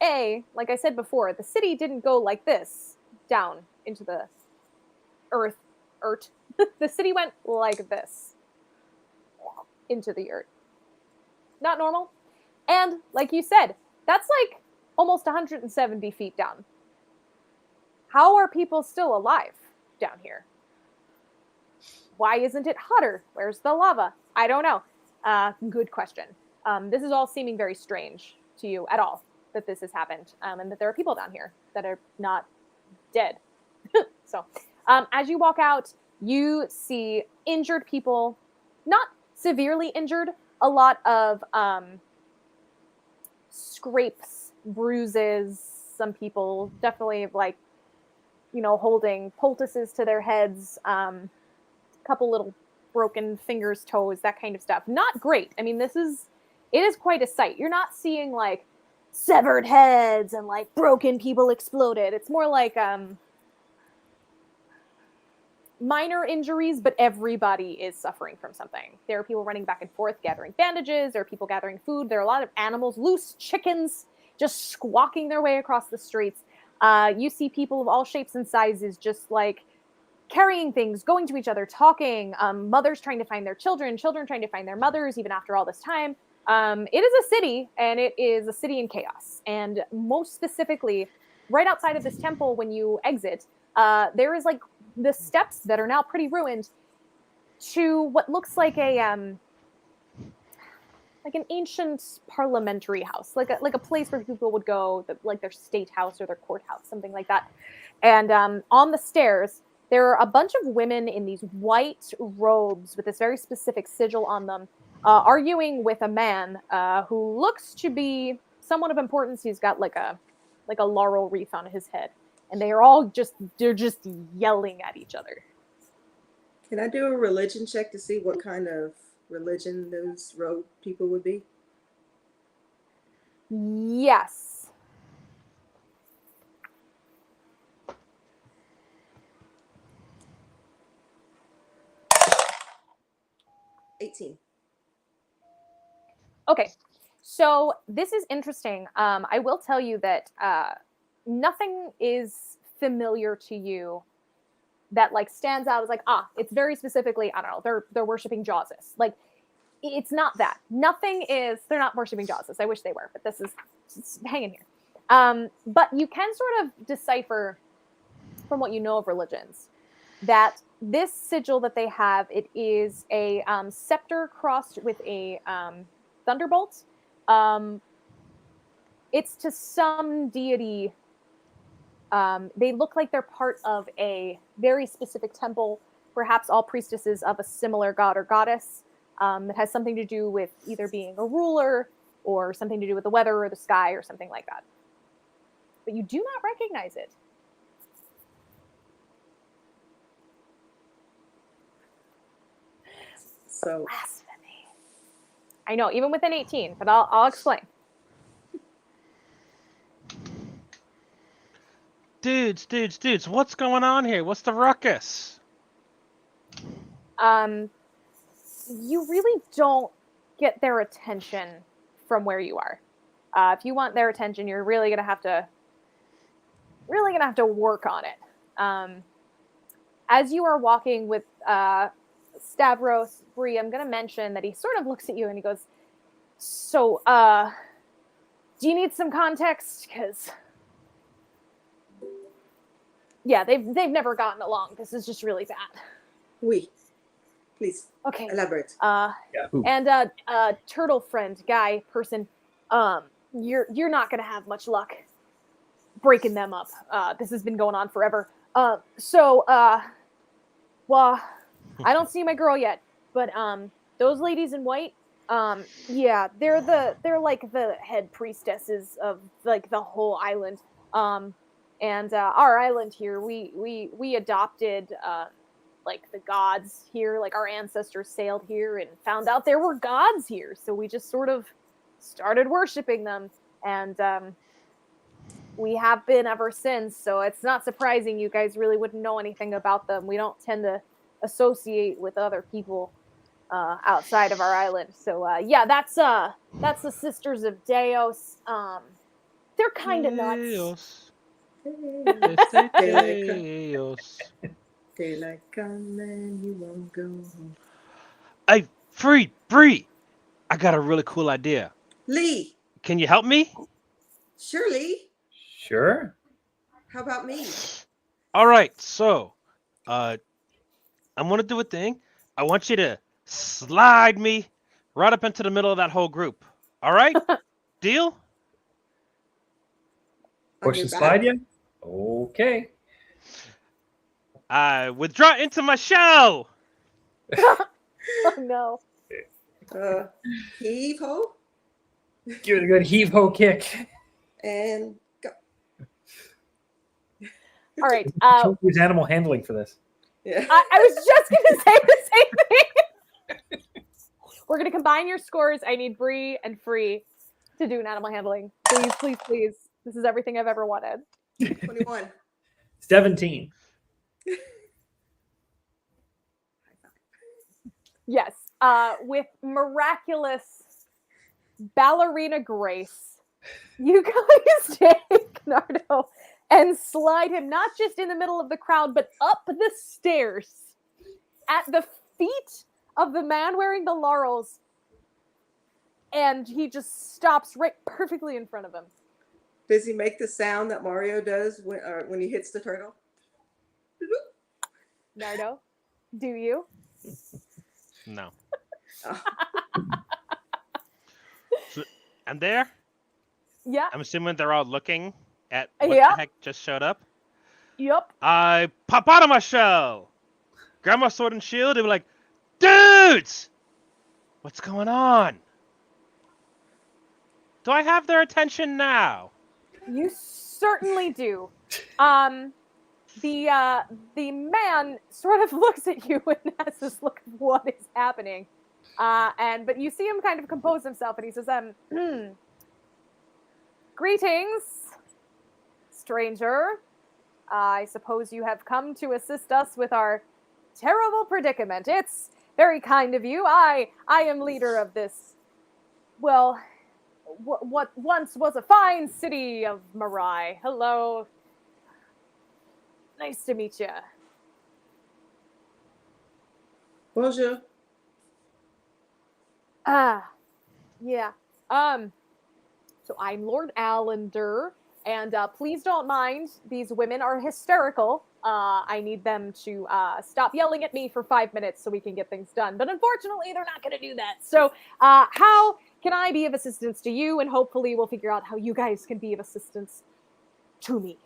like I said before, the city didn't go like this down into the earth. The city went like this into the earth. Not normal. And like you said, that's like almost 170 feet down. How are people still alive down here? Why isn't it hotter? Where's the lava? I don't know. Good question. This is all seeming very strange to you at all. that this has happened, and that there are people down here that are not dead. So, as you walk out, you see injured people, not severely injured, a lot of scrapes, bruises. Some people definitely like, holding poultices to their heads, a couple little broken fingers, toes, that kind of stuff. Not great. I mean, it is quite a sight. You're not seeing like severed heads and like broken people exploded. It's more like minor injuries, but everybody is suffering from something. There are people running back and forth gathering bandages. There are people gathering food. There are a lot of animals, loose chickens, just squawking their way across the streets. You see people of all shapes and sizes just like carrying things, going to each other, talking, mothers trying to find their children trying to find their mothers, even after all this time. It is a city, and it is a city in chaos. And most specifically, right outside of this temple, when you exit, there is like the steps that are now pretty ruined to what looks like an ancient parliamentary house, like a place where people would go, like their state house or their courthouse, something like that. And on the stairs, there are a bunch of women in these white robes with this very specific sigil on them, arguing with a man who looks to be someone of importance. He's got like a laurel wreath on his head, and they're just yelling at each other. Can I do a religion check to see what kind of religion those rogue people would be? Yes. $18. Okay, so this is interesting. I will tell you that nothing is familiar to you that like stands out as like, it's very specifically, I don't know, they're worshiping Jawsus. Like, it's not that. They're not worshiping Jawsus. I wish they were, but this is hanging here. But you can sort of decipher from what you know of religions that this sigil that they have, it is a scepter crossed with a thunderbolt. It's to some deity. They look like they're part of a very specific temple, perhaps all priestesses of a similar god or goddess. It has something to do with either being a ruler or something to do with the weather or the sky or something like that. But you do not recognize it. So Blasphemy. I know, even with an 18, but I'll explain. Dudes, what's going on here? What's the ruckus? You really don't get their attention from where you are. If you want their attention, you're really gonna have to work on it. As you are walking with Stavros, Bree, I'm gonna mention that he sort of looks at you and he goes, "So, do you need some context? Because yeah, they've never gotten along. This is just really bad." Please. Okay. Elaborate. And turtle friend, guy, person, you're not gonna have much luck breaking them up. This has been going on forever. Well, I don't see my girl yet, but those ladies in white, yeah, they're like the head priestesses of like the whole island. And our island here, we adopted like the gods here, like our ancestors sailed here and found out there were gods here, so we just sort of started worshiping them, and we have been ever since. So it's not surprising you guys really wouldn't know anything about them. We don't tend to associate with other people outside of our island. So yeah, that's the Sisters of Deos. They're kind of nuts. Daylight come and you won't go home. Hey, Bree, I got a really cool idea. Lee, Can you help me? Shirley, Sure. how about me? All right, so I'm gonna do a thing. I want you to slide me right up into the middle of that whole group. All right? Deal? On Push your the slide, back. yeah? Okay. I withdraw into my shell. Oh no. Heave ho Give it a good heave ho kick. and go. All right. Don't use animal handling for this. Yeah. I was just gonna say the same thing. We're gonna combine your scores. I need Bree and Free to do an animal handling. Please, please, please. This is everything I've ever wanted. 21. 17. Yes. With miraculous ballerina grace, you guys take Nardo and slide him not just in the middle of the crowd, but up the stairs at the feet of the man wearing the laurels. And he just stops right perfectly in front of him. Does he make the sound that Mario does when he hits the turtle? Nardo, do you? No. Oh, So, I'm there. Yeah. I'm assuming they're all looking at what Yeah. the heck just showed up. Yep. I pop out of my shell, grab my sword and shield, and be like, dudes! What's going on? Do I have their attention now? You certainly do. The man sort of looks at you and has this look of what is happening. But you see him kind of compose himself and he says, greetings, stranger. I suppose you have come to assist us with our terrible predicament. It's very kind of you. I am leader of this, well, what once was a fine city of Marai. Hello. Nice to meet you. bonjour. Yeah. So I'm Lord Allender, and please don't mind, these women are hysterical. I need them to stop yelling at me for 5 minutes so we can get things done. But unfortunately, they're not going to do that. So how can I be of assistance to you? And hopefully we'll figure out how you guys can be of assistance to me.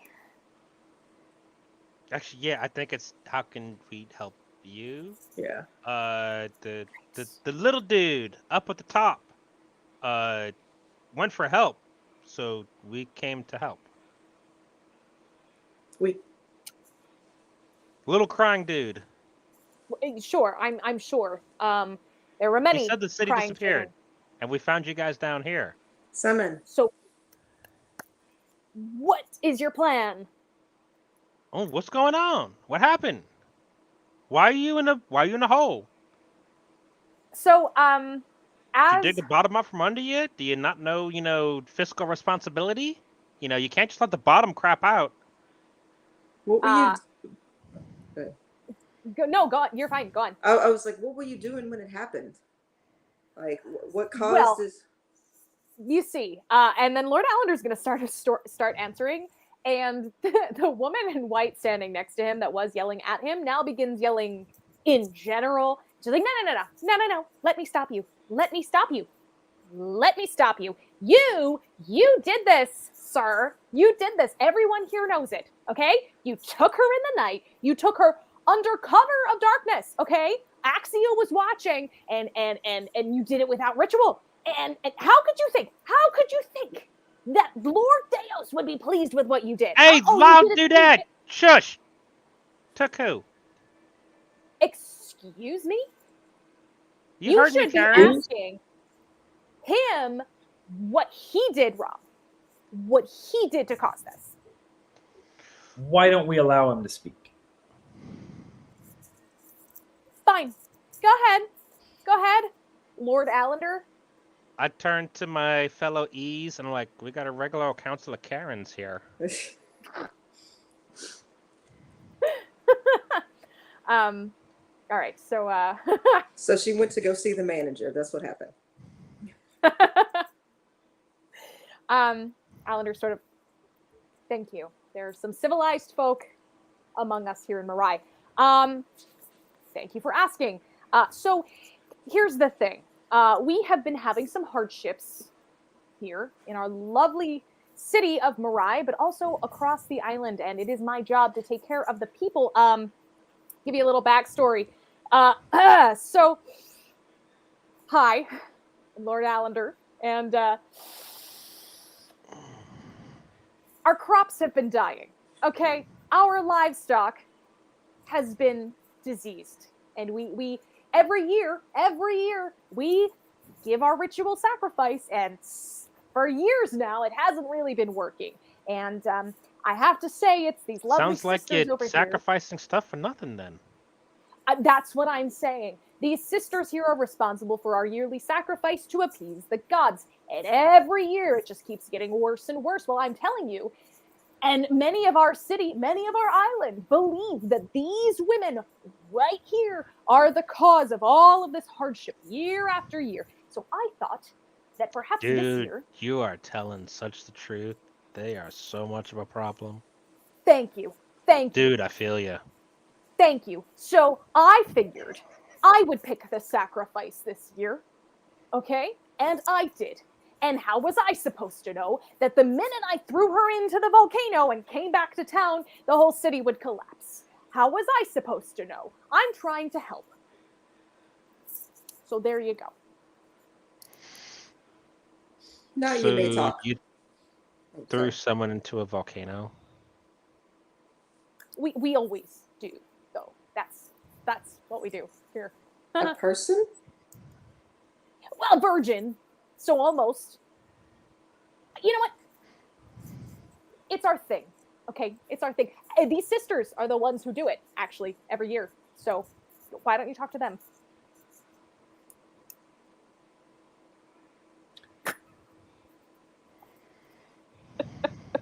Actually, yeah, I think it's how can we help you? Yeah. The little dude up at the top went for help, so we came to help. We. Little crying dude. Sure, I'm sure. There were many. He said the city crying disappeared, children. and we found you guys down here. Summon. So, what is your plan? Oh, what's going on? What happened? Why are you in the hole? So, Did as you dig the bottom up from under you? Do you not know, fiscal responsibility? You can't just let the bottom crap out. What were you? go on. You're fine. Go on. I was like, what were you doing when it happened? Like, what caused Well, this? You see, and then Lord Allender's going to start answering, and the woman in white standing next to him that was yelling at him now begins yelling in general. She's like, no. Let me stop you. Let me stop you. Let me stop you. You did this, sir. You did this. Everyone here knows it, okay? You took her in the night. You took her under cover of darkness, okay? Axial was watching, and you did it without ritual. And how could you think that Lord Deos would be pleased with what you did? Hey, Oh, loud you did it- dudette! Shush! Took who? Excuse me? You heard me, should be Karen. asking him what he did wrong. What he did to cause this. Why don't we allow him to speak? Fine. Go ahead. Lord Allender. I turned to my fellow E's and I'm like, we got a regular old council of Karens here. All right, so So she went to go see the manager. That's what happened. Allender sort of, thank you. There are some civilized folk among us here in Marai. Thank you for asking. So here's the thing. We have been having some hardships here in our lovely city of Marai, but also across the island. And it is my job to take care of the people. Give you a little backstory. So, hi, I'm Lord Allender, and our crops have been dying. Okay, our livestock has been diseased, and we every year we give our ritual sacrifice, and for years now it hasn't really been working. And I have to say, it's these lovely Sounds like sisters you're over here. sacrificing stuff for nothing then. That's what I'm saying. These sisters here are responsible for our yearly sacrifice to appease the gods. And every year it just keeps getting worse and worse. Well, I'm telling you. And many of our island believe that these women right here are the cause of all of this hardship year after year. So I thought that perhaps this Dude, year. you are telling such the truth. They are so much of a problem. Thank you. Thank you. Dude, I feel you. Thank you. So I figured I would pick the sacrifice this year. Okay? And I did. And how was I supposed to know that the minute I threw her into the volcano and came back to town, the whole city would collapse? How was I supposed to know? I'm trying to help. So there you go. Now So you may talk. you Oh, threw sorry. someone into a volcano? We always do, though. That's what we do here. A person? Well, virgin. So almost. You know what? It's our thing. Okay? It's our thing. These sisters are the ones who do it, actually, every year. So why don't you talk to them?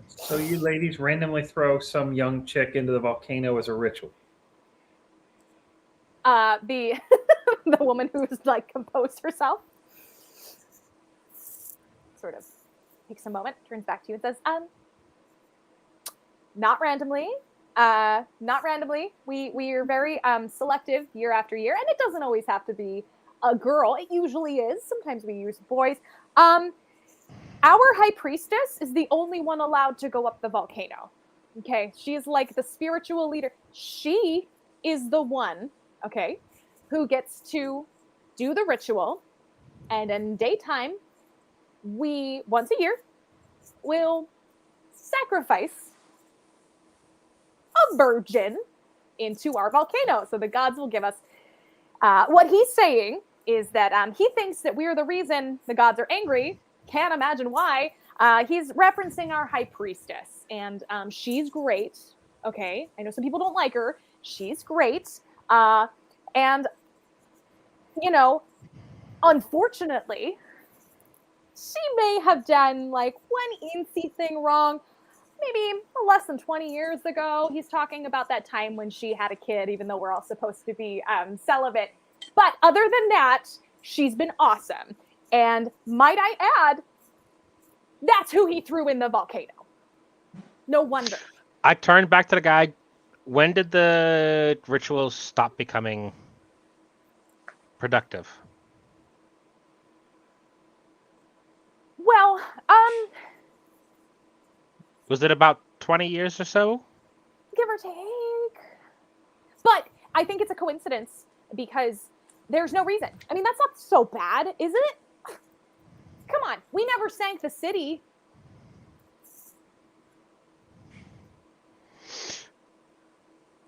So you ladies randomly throw some young chick into the volcano as a ritual. The the woman who's like composed herself sort of takes a moment, turns back to you and says, not randomly. Not randomly. We are very selective year after year, and it doesn't always have to be a girl. It usually is. Sometimes we use boys. Our high priestess is the only one allowed to go up the volcano. Okay, she's like the spiritual leader. She is the one, okay, who gets to do the ritual, and in daytime, we once a year will sacrifice a virgin into our volcano. So the gods will give us. What he's saying is that he thinks that we are the reason the gods are angry. Can't imagine why. He's referencing our high priestess, and she's great. Okay, I know some people don't like her. She's great, and you know, unfortunately, she may have done like one eensy thing wrong. Maybe less than 20 years ago. He's talking about that time when she had a kid, even though we're all supposed to be celibate. But other than that, she's been awesome. And might I add, that's who he threw in the volcano. No wonder. I turned back to the guy. When did the rituals stop becoming productive? Well, Was it about 20 years or so? give or take. But I think it's a coincidence because there's no reason. I mean, that's not so bad, is it? Come on, we never sank the city.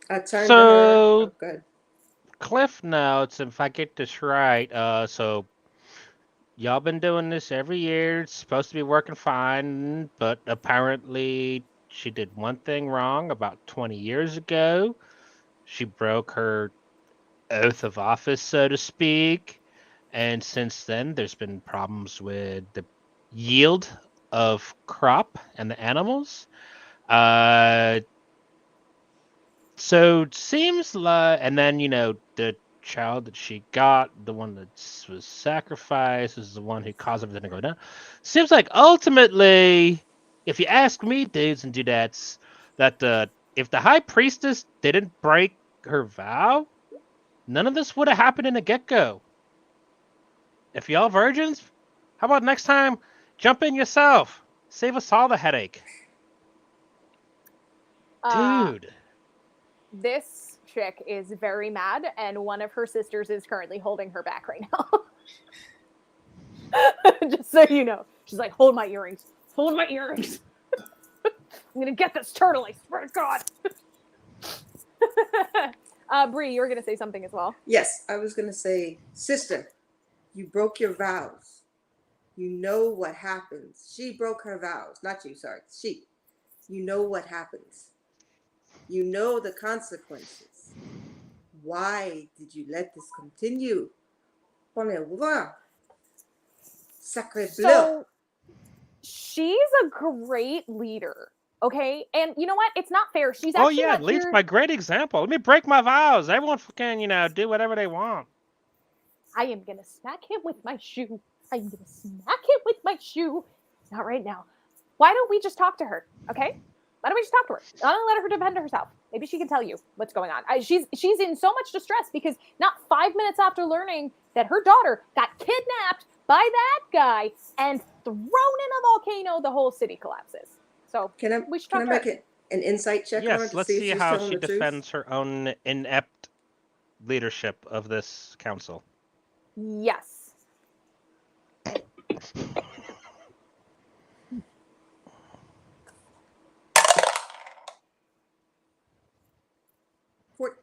I turned to her. So, Oh, good. Cliff Notes, if I get this right, so y'all been doing this every year. It's supposed to be working fine, but apparently she did one thing wrong about 20 years ago. She broke her oath of office, so to speak. And since then, there's been problems with the yield of crop and the animals. So it seems like, and then, the child that she got, the one that was sacrificed, is the one who caused everything to go down. Seems like ultimately, if you ask me, dudes and dudettes, that if the high priestess didn't break her vow, none of this would have happened in the get-go. If y'all virgins, how about next time, jump in yourself? Save us all the headache. Dude. This chick is very mad, and one of her sisters is currently holding her back right now. Just so you know. She's like, hold my earrings. Hold my earrings. I'm gonna get this turtle, I swear to God. Bree, you were gonna say something as well. Yes, I was going to say, sister, you broke your vows. You know what happens. She broke her vows. Not you, sorry. She. You know what happens. You know the consequences. Why did you let this continue? Sacre bleu. So she's a great leader. Okay, and you know what? It's not fair. She's Oh actually yeah, not leads here. by great example. Let me break my vows. Everyone fucking, do whatever they want. I am gonna smack him with my shoe. I'm gonna smack him with my shoe. Not right now. Why don't we just talk to her? Okay? Why don't we just talk to her? I don't let her defend herself. Maybe she can tell you what's going on. She's in so much distress because not 5 minutes after learning that her daughter got kidnapped by that guy and thrown in a volcano, the whole city collapses. So we should talk to make her. an insight check on her Yes, to let's see if see she's how telling she the truth? defends her own inept leadership of this council. Yes. Four,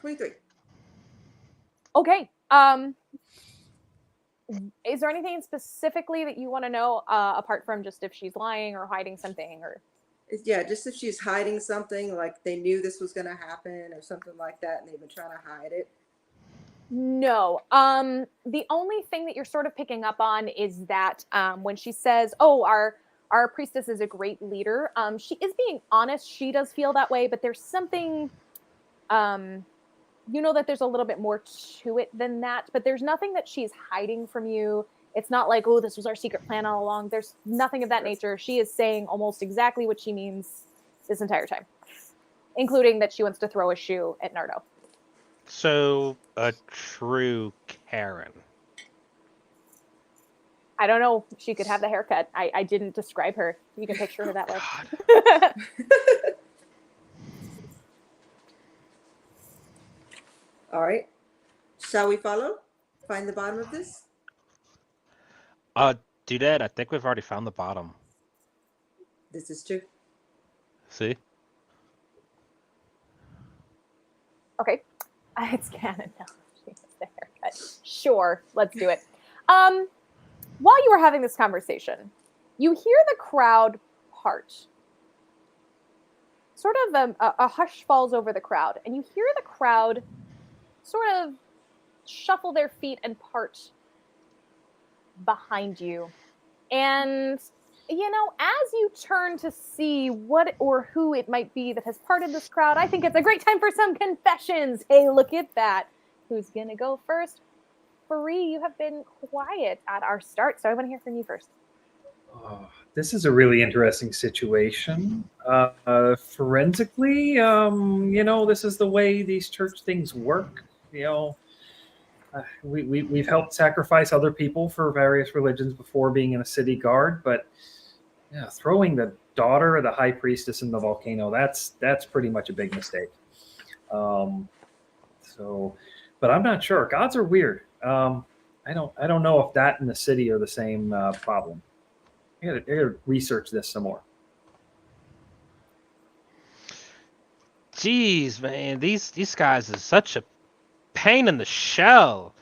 23. Okay. Is there anything specifically that you want to know apart from just if she's lying or hiding something or? Yeah, just if she's hiding something, like they knew this was going to happen or something like that, and they've been trying to hide it. No. The only thing that you're sort of picking up on is that when she says, "Oh, our priestess is a great leader," she is being honest. She does feel that way, but there's something. You know that there's a little bit more to it than that, but there's nothing that she's hiding from you. It's not like, oh, this was our secret plan all along. There's nothing of that nature. She is saying almost exactly what she means this entire time, including that she wants to throw a shoe at Nardo. So, a true Karen. I don't know. She could have the haircut. I didn't describe her. You can picture her that way. All right. Shall we follow? Find the bottom of this? Dudette, I think we've already found the bottom. This is true. See? Okay. It's canon now. She has the haircut. Sure, let's do it. While you were having this conversation, you hear the crowd part. Sort of a hush falls over the crowd, and you hear the crowd sort of shuffle their feet and part behind you. And, as you turn to see what or who it might be that has parted this crowd, I think it's a great time for some confessions. Hey, look at that. Who's going to go first? Free, you have been quiet at our start, so I want to hear from you first. Oh, this is a really interesting situation. Forensically, this is the way these church things work. We've helped sacrifice other people for various religions before being in a city guard, but throwing the daughter of the high priestess in the volcano, that's pretty much a big mistake. But I'm not sure. Gods are weird. I don't know if that and the city are the same problem. I gotta research this some more. Jeez, man, these guys are such a pain in the shell.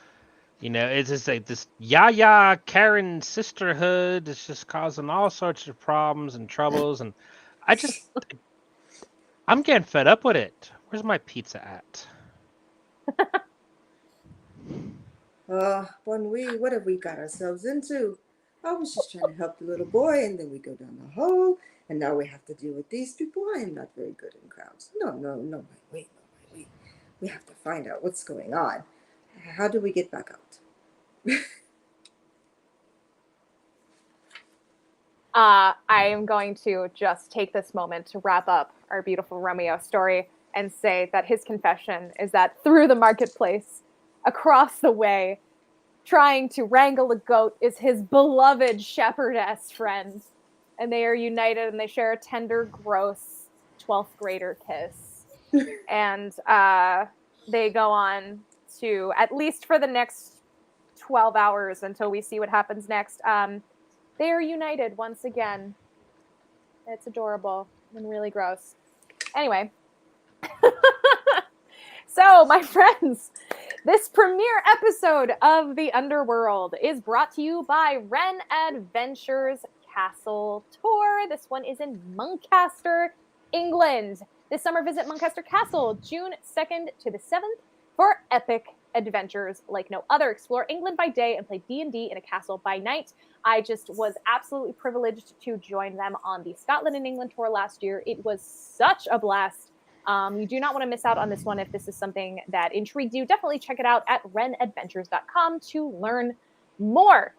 It's just like this Yaya Karen sisterhood is just causing all sorts of problems and troubles, and I'm getting fed up with it. Where's my pizza at? Bon oui, what have we got ourselves into? I was just trying to help the little boy, and then we go down the hole, and now we have to deal with these people. I am not very good in crowds. No, wait. We have to find out what's going on. How do we get back out? I am going to just take this moment to wrap up our beautiful Romeo story and say that his confession is that through the marketplace, across the way, trying to wrangle a goat is his beloved shepherdess friend. And they are united and they share a tender, gross 12th grader kiss. And they go on to, at least for the next 12 hours until we see what happens next, they are united once again. It's adorable and really gross. Anyway. So, my friends, this premiere episode of The Underworld is brought to you by Wren Adventures Castle Tour. This one is in Muncaster, England. This summer, visit Muncaster Castle, June 2nd to the 7th, for epic adventures like no other. Explore England by day and play D&D in a castle by night. I just was absolutely privileged to join them on the Scotland and England tour last year. It was such a blast. You do not want to miss out on this one if this is something that intrigued you. Definitely check it out at wrenadventures.com to learn more.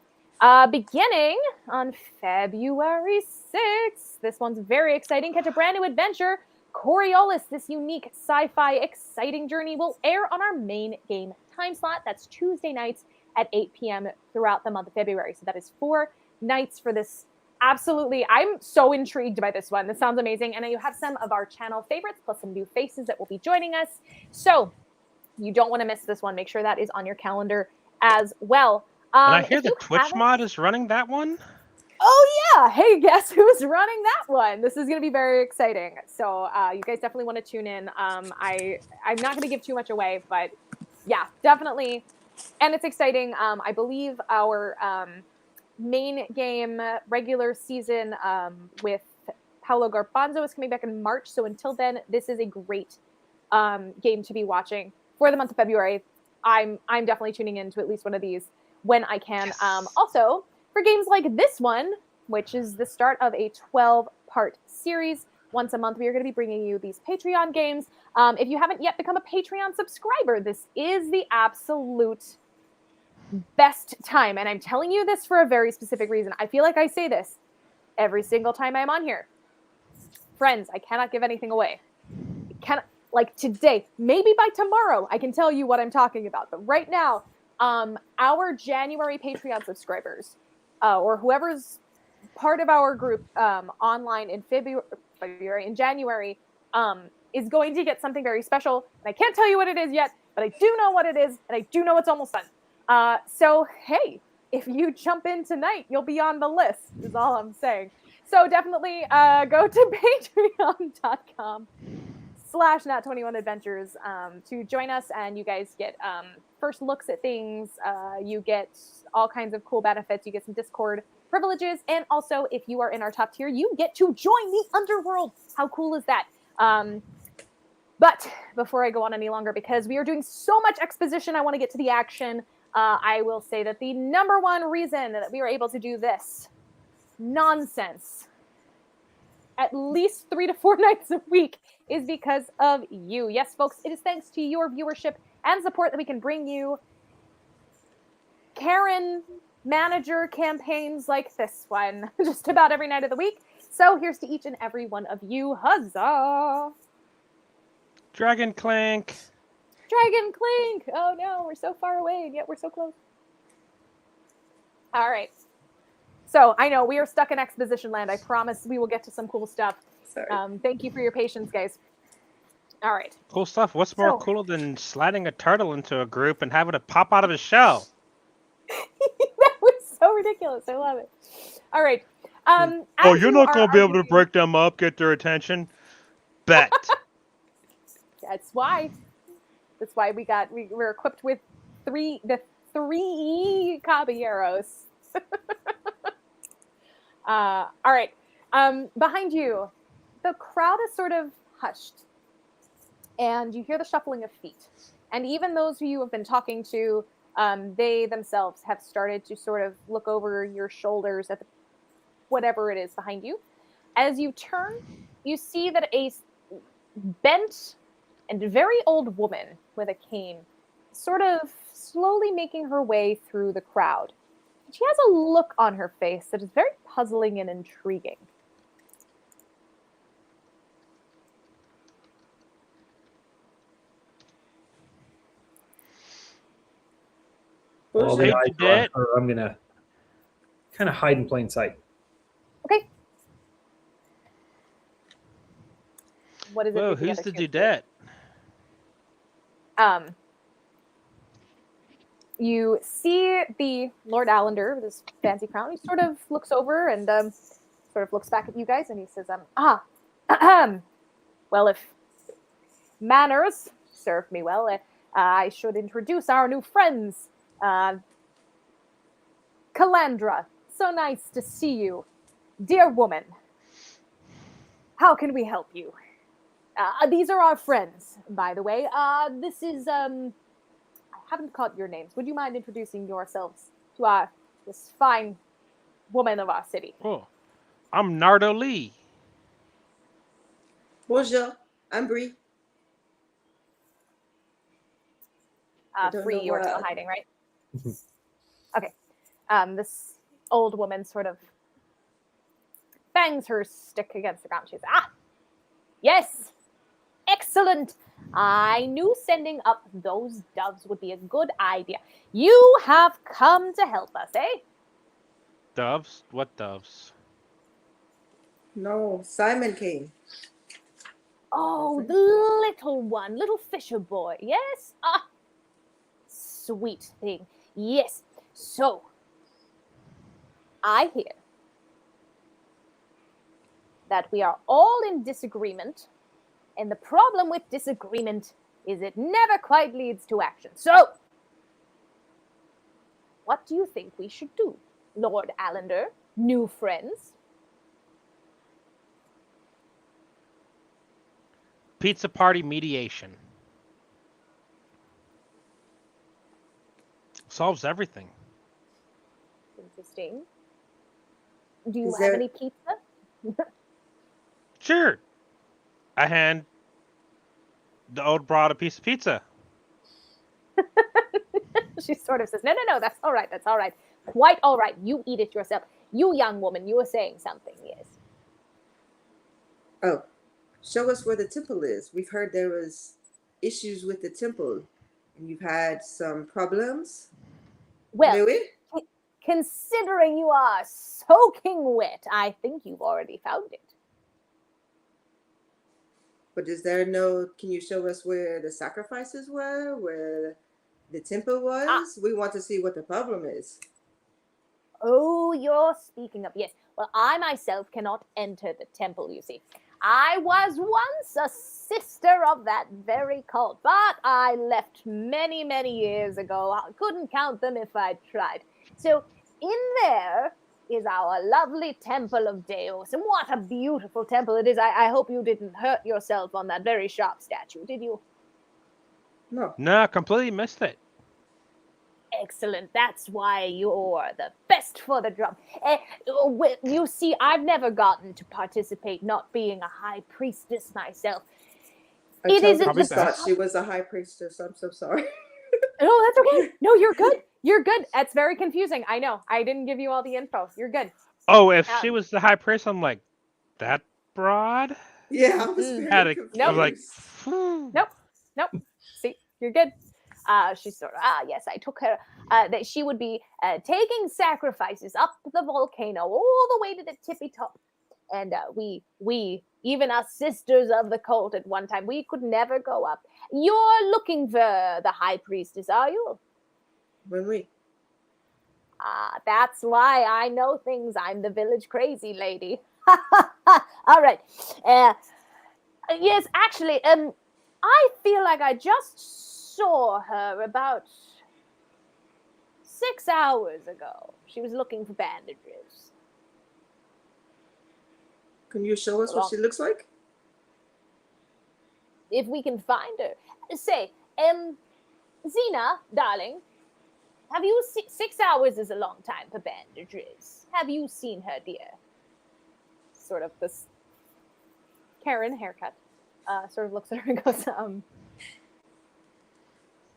Beginning on February 6th, this one's very exciting. Catch a brand new adventure. Coriolis, this unique sci-fi exciting journey, will air on our main game time slot. That's Tuesday nights at 8 p.m. throughout the month of February. So that is 4 nights for this. Absolutely. I'm so intrigued by this one. This sounds amazing. And you have some of our channel favorites plus some new faces that will be joining us. So you don't want to miss this one. Make sure that is on your calendar as well. And I hear the Twitch mod is running that one. Oh, yeah. Hey, guess who's running that one? This is going to be very exciting. So you guys definitely want to tune in. I'm not going to give too much away, but yeah, definitely. And it's exciting. I believe our main game regular season with Paolo Garbanzo is coming back in March. So until then, this is a great game to be watching for the month of February. I'm definitely tuning into at least one of these when I can. Yes. Also, for games like this one, which is the start of a 12-part series, once a month we are going to be bringing you these Patreon games. If you haven't yet become a Patreon subscriber, this is the absolute best time. And I'm telling you this for a very specific reason. I feel like I say this every single time I'm on here. Friends, I cannot give anything away. Like today, maybe by tomorrow, I can tell you what I'm talking about. But right now, our January Patreon subscribers, or whoever's part of our group online in in January, is going to get something very special. And I can't tell you what it is yet, but I do know what it is, and I do know it's almost done. So, hey, if you jump in tonight, you'll be on the list, is all I'm saying. So definitely go to patreon.com/Nat21Adventures to join us, and you guys get first looks at things. You get all kinds of cool benefits. You get some Discord privileges, and also if you are in our top tier, you get to join the Underworld. How cool is that? But before I go on any longer, because we are doing so much exposition, I want to get to the action. I will say that the number one reason that we are able to do this nonsense at least 3 to 4 nights a week is because of you. Yes, folks, it is thanks to your viewership and support that we can bring you Karen manager campaigns like this one just about every night of the week. So here's to each and every one of you. Huzzah! Dragon Clank. Dragon Clink! Oh no, we're so far away and yet we're so close. All right. So I know we are stuck in exposition land. I promise we will get to some cool stuff. Sorry. Thank you for your patience, guys. All right. Cool stuff. What's more cool than sliding a turtle into a group and having it pop out of his shell? That was so ridiculous. I love it. All right. Oh, you're not going to be able to break them up, get their attention? Bet. That's why we're equipped with three caballeros. All right. Behind you, the crowd is sort of hushed, and you hear the shuffling of feet. And even those who you have been talking to, they themselves have started to sort of look over your shoulders at whatever it is behind you. As you turn, you see that a bent and very old woman with a cane sort of slowly making her way through the crowd. She has a look on her face that is very puzzling and intriguing. While the Hey, eyes are on Dudette. her, I'm gonna kind of hide in plain sight. Okay. What is it Whoa, that the who's other the two do? dudette? You see the Lord Allender with his fancy crown. He sort of looks over and sort of looks back at you guys, and he says, well, if manners serve me well, I should introduce our new friends. Calandra, so nice to see you. Dear woman, how can we help you? These are our friends, by the way. This is, I haven't caught your names. Would you mind introducing yourselves to this fine woman of our city? Oh, I'm Nardo Lee. Bonjour, I'm Bree. I don't Free, know you're still why. hiding, right? Okay. This old woman sort of bangs her stick against the ground. She says, yes, excellent. I knew sending up those doves would be a good idea. You have come to help us, eh? Doves? What doves? No, Simon came. Oh, the little one, little fisher boy, yes? Sweet thing. Yes. So, I hear that we are all in disagreement, and the problem with disagreement is it never quite leads to action. So, what do you think we should do, Lord Allender? New friends? Pizza party mediation. Solves everything. Interesting. Do you Is have there- any pizza? Sure. I hand the old broad a piece of pizza. She sort of says, no, that's all right, that's all right. Quite all right, you eat it yourself. You young woman, you were saying something, yes. Oh, show us where the temple is. We've heard there was issues with the temple, and you've had some problems. Well, Louis? considering you are soaking wet, I think you've already found it. But is there no? Can you show us where the sacrifices were? Where the temple was? We want to see what the problem is. Oh, you're speaking of, yes. Well, I myself cannot enter the temple, you see. I was once a sister of that very cult, but I left many, many years ago. I couldn't count them if I tried. So in there is our lovely temple of Deus. And what a beautiful temple it is. I hope you didn't hurt yourself on that very sharp statue, did you? No. No, completely missed it. Excellent. That's why you're the best for the drum. You see, I've never gotten to participate, not being a high priestess myself. I It totally isn't just thought best. she was a high priestess. I'm so sorry. No, that's okay. No, you're good. You're good. That's very confusing. I know. I didn't give you all the info. You're good. Oh, if she Um, was the high priest, I'm like, that broad? Yeah, I was Mm. Had very a, confused. I was like, Nope. See, you're good. She's sort of, yes, I took her, that she would be taking sacrifices up the volcano all the way to the tippy top. And we, even us sisters of the cult at one time, we could never go up. You're looking for the high priestess, are you? When we That's why I know things. I'm the village crazy lady. All right. Yes, actually, I feel like I just saw her about 6 hours ago. She was looking for bandages. can you show us what she looks like? If we can find her. Say, Zena, darling, have you 6 hours is a long time for bandages. Have you seen her, dear? Sort of this Karen haircut. Sort of looks at her and goes,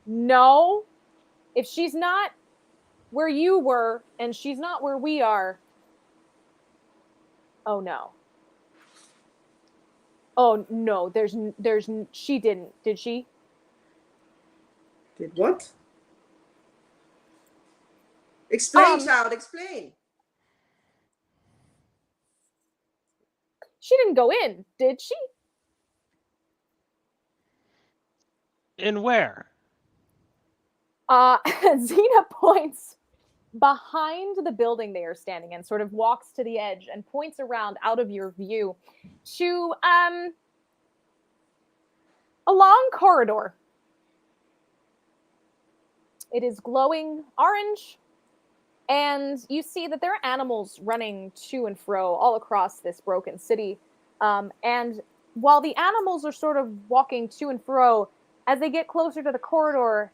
no. If she's not where you were and she's not where we are, oh no. Oh no, she didn't, did she? Did what? Explain, Um, child, explain. she didn't go in, did she? In where? Xena points behind the building they are standing in, sort of walks to the edge and points around out of your view to a long corridor. It is glowing orange, and you see that there are animals running to and fro all across this broken city. And while the animals are sort of walking to and fro, as they get closer to the corridor,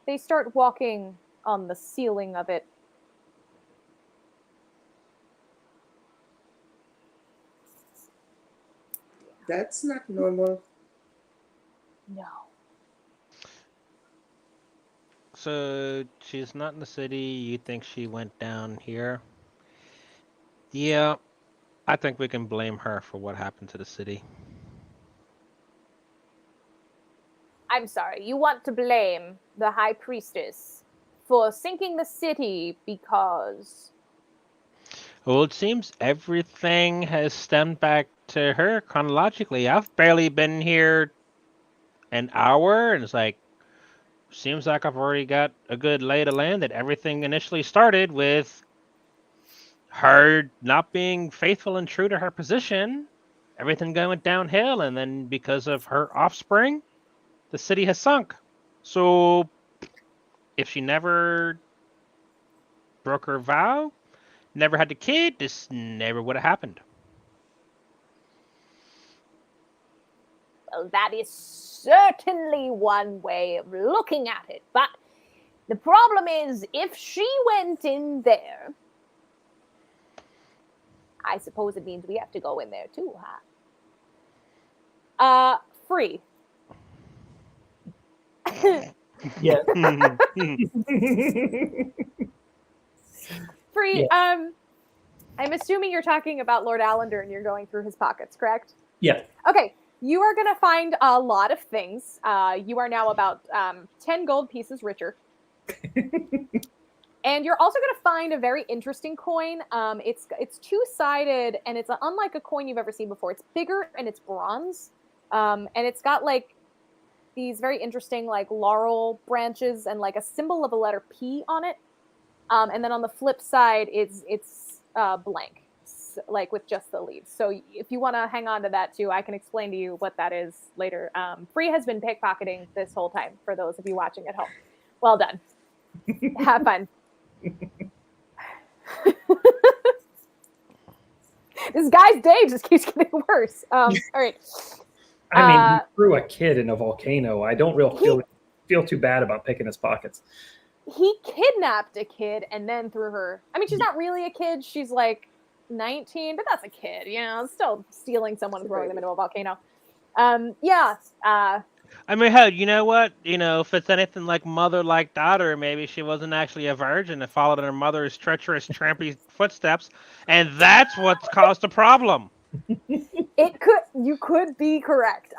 they start walking on the ceiling of it. That's not normal. No. So she's not in the city. You think she went down here? Yeah, I think we can blame her for what happened to the city. I'm sorry, you want to blame the High Priestess for sinking the city because. Well, it seems everything has stemmed back to her chronologically. I've barely been here an hour, and it's like, seems like I've already got a good lay of the land that everything initially started with her not being faithful and true to her position, everything going downhill, and then because of her offspring, the city has sunk. So if she never broke her vow, never had the kid, this never would have happened. Well, that is certainly one way of looking at it. But the problem is, if she went in there, I suppose it means we have to go in there too, huh? Free. Yeah. Free. Yeah. I'm assuming you're talking about Lord Allender and you're going through his pockets, correct? Yeah. Okay. You are going to find a lot of things. You are now about 10 gold pieces richer. And you're also going to find a very interesting coin. It's two-sided, and it's unlike a coin you've ever seen before. It's bigger, and it's bronze. And it's got, like, these very interesting, like, laurel branches and, like, a symbol of a letter P on it. And then on the flip side, it's blank, like with just the leaves. So if you want to hang on to that too, I can explain to you what that is later. Free has been pickpocketing this whole time for those of you watching at home. Well done. Have fun. This guy's day just keeps getting worse. All right. I mean, he threw a kid in a volcano. I don't feel too bad about picking his pockets. He kidnapped a kid and then threw her. I mean, she's not really a kid. She's like 19, but that's a kid, you know, still stealing someone and throwing them into a volcano. Yeah. I mean, hell, you know what? You know, if it's anything like mother like daughter, maybe she wasn't actually a virgin and followed in her mother's treacherous, trampy footsteps, and that's what's caused the problem. You could be correct.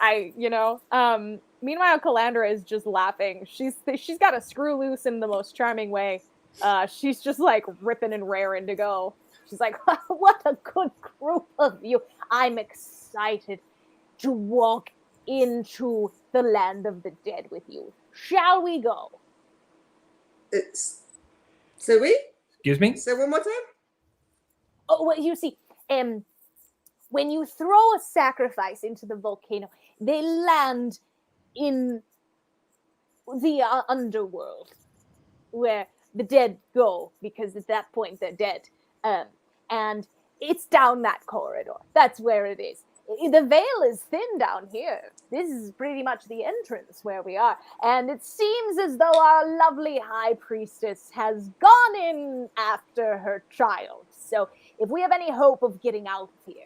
Meanwhile, Calandra is just laughing. She's got a screw loose in the most charming way. She's just like ripping and raring to go. She's like, what a good group of you. I'm excited to walk into the land of the dead with you. Shall we go? Say we? Excuse me? Say one more time? Oh, well, you see, when you throw a sacrifice into the volcano, they land in the underworld, where the dead go, because at that point they're dead. And it's down that corridor. That's where it is. The veil is thin down here. This is pretty much the entrance where we are. And it seems as though our lovely high priestess has gone in after her child. So if we have any hope of getting out of here,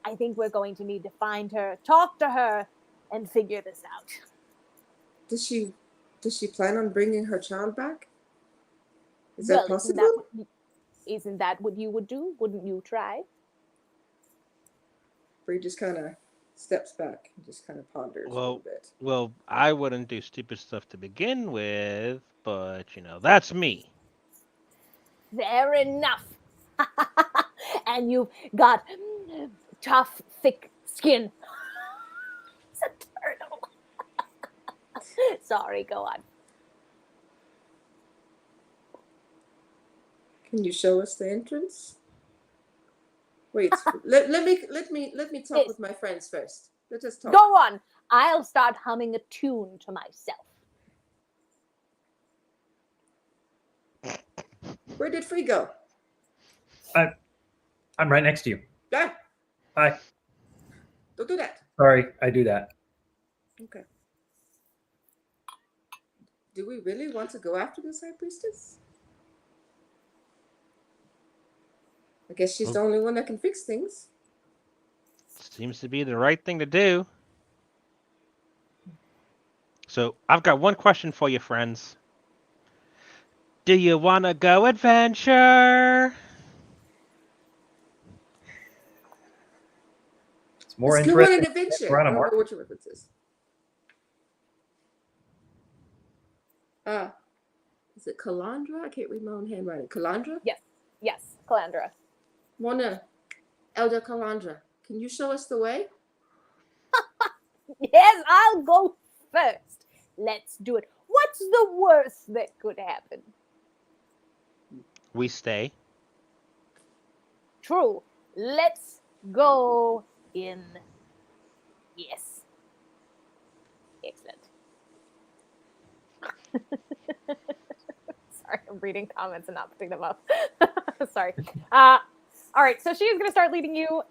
I think we're going to need to find her, talk to her, and figure this out. Does she plan on bringing her child back? Is that possible? Isn't that what you would do? Wouldn't you try? Bree just kind of steps back and just kind of ponders a little bit. Well, I wouldn't do stupid stuff to begin with, but, you know, that's me. Fair enough. And you've got tough, thick skin. It's a turtle. Sorry, go on. Can you show us the entrance? Wait, let me talk with my friends first. Let us talk. Go on. I'll start humming a tune to myself. Where did Free go? I'm right next to you. Ah, Hi. don't do that. Sorry, I do that. Okay. Do we really want to go after this high priestess? I guess she's the only one that can fix things. Seems to be the right thing to do. So I've got one question for you, friends. Do you want to go adventure? It's more Let's go on interesting. an adventure. We're on I a don't mark. know what your reference is. Is it Calandra? I can't read my own handwriting. Calandra? Yes, Calandra. Mona, Elder Calandra, can you show us the way? Yes, I'll go first. Let's do it. What's the worst that could happen? We stay. True. Let's go in. Yes. Excellent. Sorry, I'm reading comments and not putting them up. Sorry. All right, so she is going to start leading you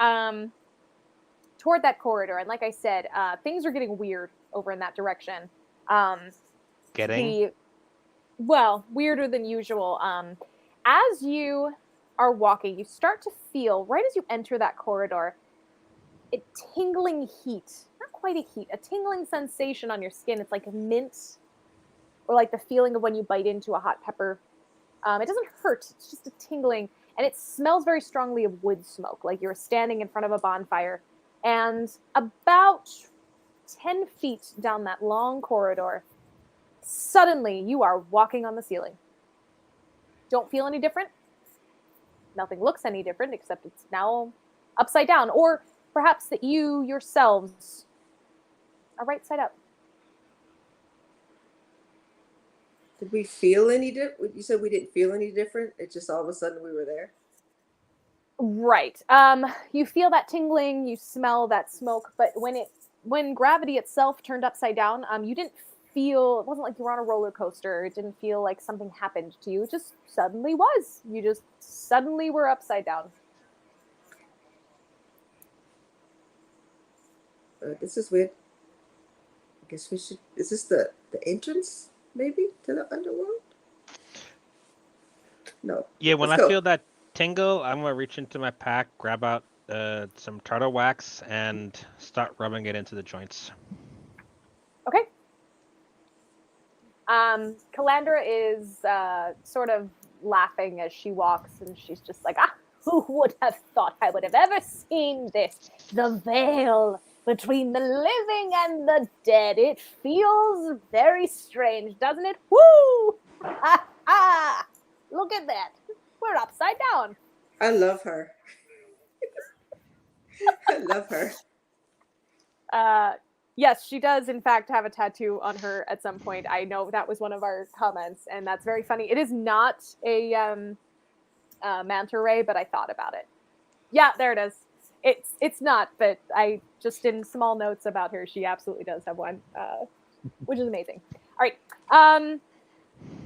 toward that corridor. And like I said, things are getting weird over in that direction. Weirder than usual. As you are walking, you start to feel, right as you enter that corridor, a tingling heat. Not quite a heat, a tingling sensation on your skin. It's like a mint, or like the feeling of when you bite into a hot pepper. It doesn't hurt, it's just a tingling. And it smells very strongly of wood smoke, like you're standing in front of a bonfire. And about 10 feet down that long corridor, suddenly you are walking on the ceiling. Don't feel any different. Nothing looks any different, except it's now upside down. Or perhaps that you yourselves are right side up. Did we feel any different? You said we didn't feel any different. It just all of a sudden we were there. Right. You feel that tingling, you smell that smoke, but when gravity itself turned upside down, you didn't feel, it wasn't like you were on a roller coaster. It didn't feel like something happened to you. It just suddenly was. You just suddenly were upside down. This is weird. I guess we should. Is this the entrance maybe to the underworld? No. Yeah, when Let's I go. feel that tingle, I'm gonna reach into my pack, grab out some turtle wax, and start rubbing it into the joints. Okay. Calandra is sort of laughing as she walks, and she's just like, who would have thought I would have ever seen this? The veil between the living and the dead. It feels very strange, doesn't it? Woo! Look at that. We're upside down. I love her. I love her. Yes, she does, in fact, have a tattoo on her at some point. I know that was one of our comments, and that's very funny. It is not a manta ray, but I thought about it. Yeah, there it is. It's not, but I just in small notes about her, she absolutely does have one, which is amazing. All right.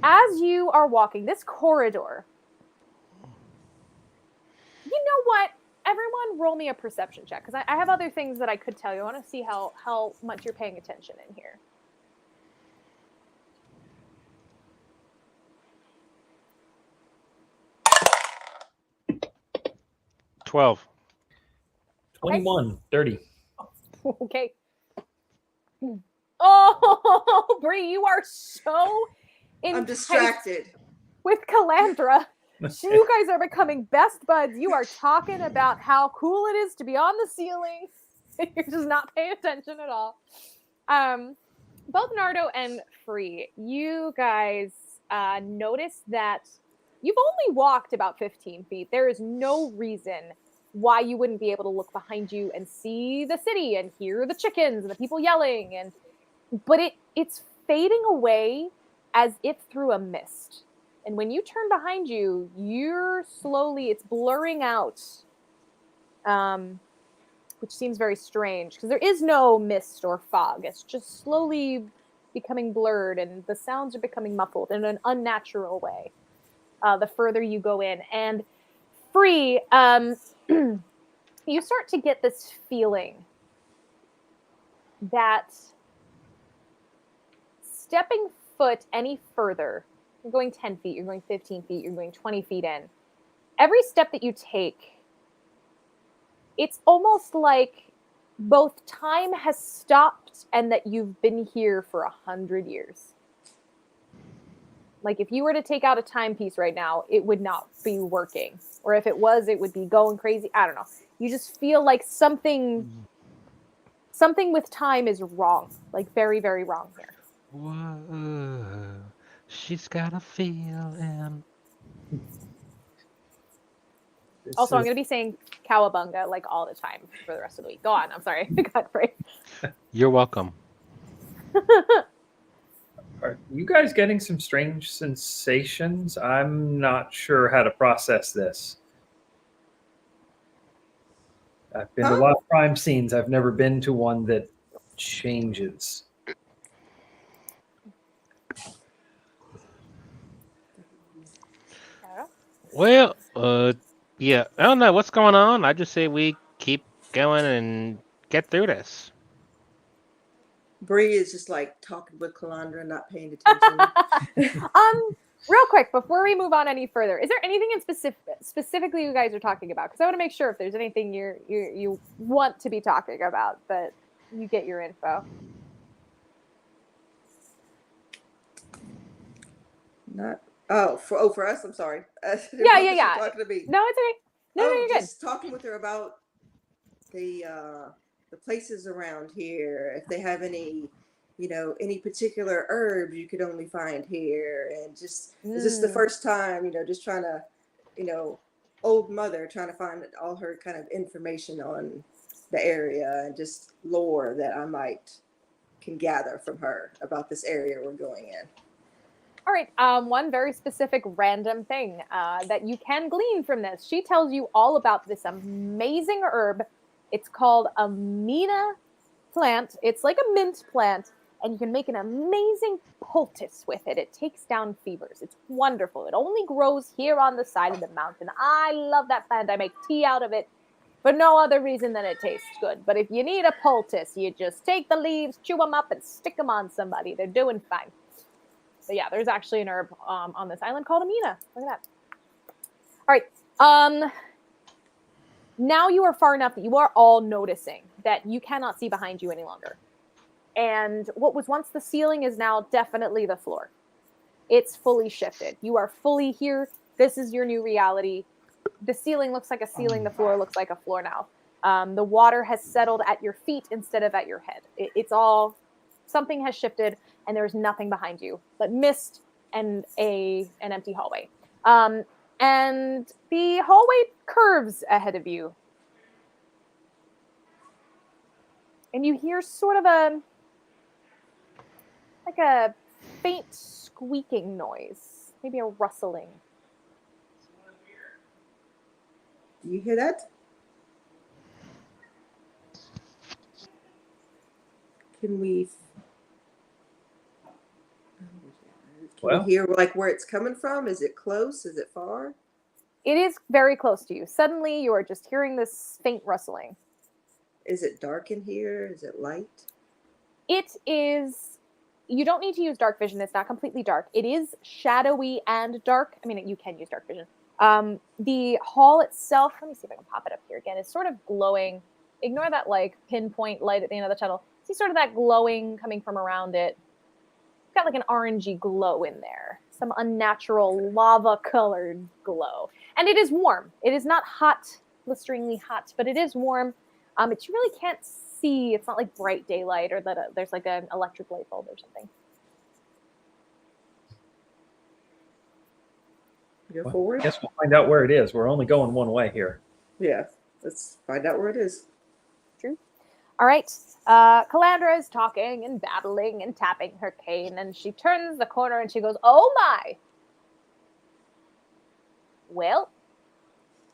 As you are walking this corridor, you know what? Everyone roll me a perception check, because I have other things that I could tell you. I want to see how much you're paying attention in here. $12. 21, 30. Okay. Oh, Bree, you are so I'm intense distracted. with Calandra. You guys are becoming best buds. You are talking about how cool it is to be on the ceiling. You're just not paying attention at all. Both Nardo and Free, you guys notice that you've only walked about 15 feet. There is no reason why you wouldn't be able to look behind you and see the city and hear the chickens and the people yelling. But it's fading away as if through a mist. And when you turn behind you, it's blurring out, which seems very strange because there is no mist or fog. It's just slowly becoming blurred and the sounds are becoming muffled in an unnatural way the further you go in. And Free, you start to get this feeling that stepping foot any further, you're going 10 feet, you're going 15 feet, you're going 20 feet in. Every step that you take, it's almost like both time has stopped and that you've been here for 100 years. Like if you were to take out a timepiece right now, it would not be working. Or if it was, it would be going crazy. I don't know. You just feel like something with time is wrong. Like very, very wrong here. Whoa, she's got a feeling. Also, I'm going to be saying cowabunga like all the time for the rest of the week. Go on. I'm sorry. Godfrey. You're welcome. Are you guys getting some strange sensations? I'm not sure how to process this. I've been to a lot of crime scenes. I've never been to one that changes. Well, yeah, I don't know what's going on. I just say we keep going and get through this. Bree is just like talking with Calandra, not paying attention. Real quick, before we move on any further, is there anything in specifically you guys are talking about? Because I want to make sure if there's anything you want to be talking about, that you get your info. For us, I'm sorry. Yeah. Talking to me. No, it's okay. No, you're good. Just talking with her about the places around here. If they have any, any particular herbs you could only find here, and just is this the first time, just trying to, old mother trying to find all her kind of information on the area and just lore that I can gather from her about this area we're going in. All right. One very specific random thing that you can glean from this. She tells you all about this amazing herb. It's called a Mina plant. It's like a mint plant, and you can make an amazing poultice with it. It takes down fevers. It's wonderful. It only grows here on the side of the mountain. I love that plant. I make tea out of it for no other reason than it tastes good. But if you need a poultice, you just take the leaves, chew them up, and stick them on somebody. They're doing fine. So yeah, there's actually an herb on this island called Amina. Look at that. All right. Now you are far enough that you are all noticing that you cannot see behind you any longer. And what was once the ceiling is now definitely the floor. It's fully shifted. You are fully here. This is your new reality. The ceiling looks like a ceiling. The floor looks like a floor now. The water has settled at your feet instead of at your head. It's all, something has shifted, and there's nothing behind you but mist and an empty hallway. And the hallway curves ahead of you. And you hear sort of a faint squeaking noise, maybe a rustling. Do you hear that? Can we hear where it's coming from? Is it close? Is it far? It is very close to you. Suddenly you are just hearing this faint rustling. Is it dark in here? Is it light? It is. You don't need to use dark vision. It's not completely dark. It is shadowy and dark. I mean, you can use dark vision. The hall itself, let me see if I can pop it up here again. It's sort of glowing. Ignore that pinpoint light at the end of the tunnel. See sort of that glowing coming from around it. It's got an orangey glow in there. Some unnatural lava-colored glow. And it is warm. It is not hot, blisteringly hot, but it is warm. But you really can't see. It's not like bright daylight or that there's an electric light bulb or something. Go Well, forward. I guess we'll find out where it is. We're only going one way here. Yeah. Let's find out where it is. True. All right. Calandra is talking and battling and tapping her cane, and she turns the corner and she goes, "Oh my! Well,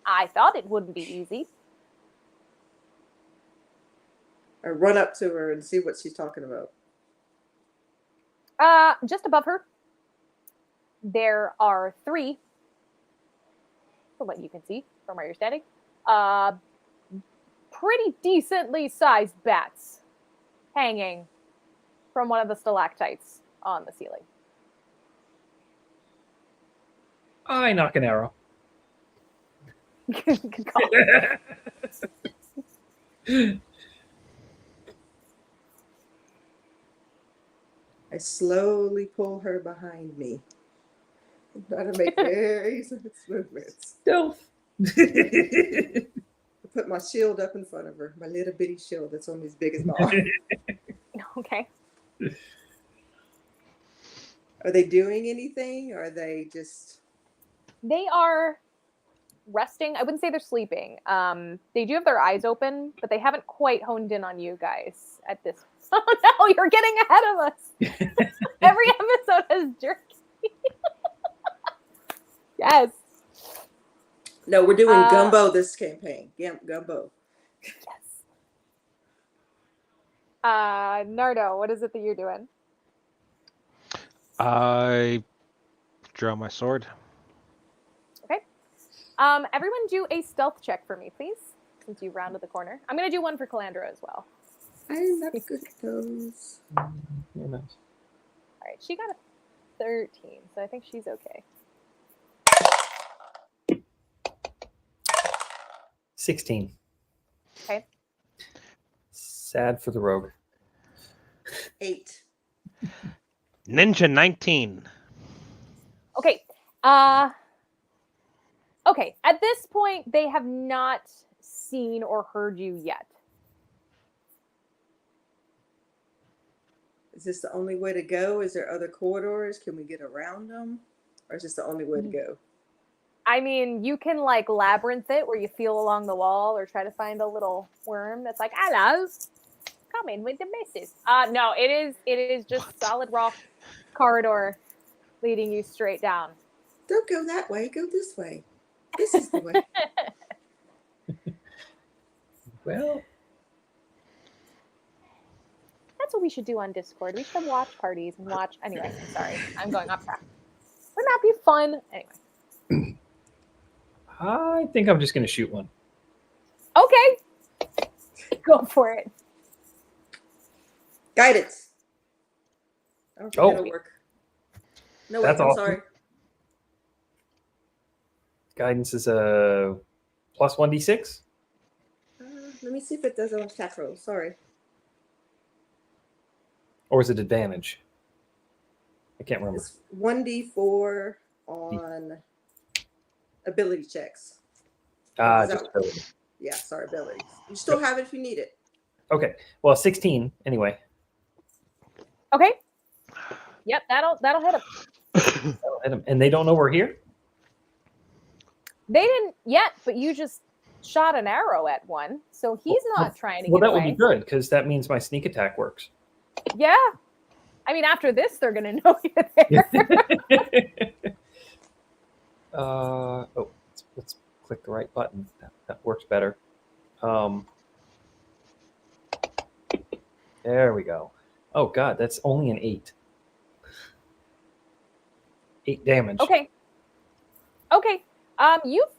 I thought it wouldn't be easy." I run up to her and see what she's talking about. Just above her, there are three, from what you can see from where you're standing, pretty decently sized bats hanging from one of the stalactites on the ceiling. I knock an arrow. Good call. I slowly pull her behind me. Try to make very smooth movements. Stealth. I put my shield up in front of her, my little bitty shield that's only as big as my arm. Okay. Are they doing anything? Or are they just... They are resting. I wouldn't say they're sleeping. They do have their eyes open, but they haven't quite honed in on you guys at this. Oh no, you're getting ahead of us. Every episode has jerky. Yes. No, we're doing gumbo this campaign. Gumbo. Yes. Nardo, what is it that you're doing? I draw my sword. Okay. Everyone do a stealth check for me, please, since you rounded the corner. I'm going to do one for Calandra as well. I'm not good at those. All right, she got a 13, so I think she's okay. 16. Okay. Sad for the rogue. 8. Ninja 19. Okay. Okay. At this point, they have not seen or heard you yet. Is this the only way to go? Is there other corridors? Can we get around them? Or is this the only way to go? I mean, you can like labyrinth it where you feel along the wall or try to find a little worm that's like, "Hello, come in with the missus." No, it is just solid rock corridor leading you straight down. Don't go that way. Go this way. This is the way. Well, That's what we should do on Discord. We should have watch parties and watch. Anyway, sorry, I'm going off track. Wouldn't that be fun? Anyway. I think I'm just going to shoot one. Okay. Go for it. Guidance. I don't think Oh. that'll work. No, wait, That's I'm awesome. sorry. Guidance is a plus 1d6. Let me see if it does on attack roll. Sorry. Or is it advantage? I can't remember. It's 1d4 on ability checks. Is Just that- ability. Yeah, sorry, abilities. You still have it if you need it. Okay. Well, 16 anyway. Okay. Yep, that'll hit him. That'll hit 'em. And they don't know we're here? They didn't yet, but you just shot an arrow at one, so he's not trying to Well, get that away. would be good because that means my sneak attack works. Yeah. I mean, after this, they're gonna know you're there. Let's click the right button. That works better. There we go. Oh God, that's only an 8. 8 damage. Okay.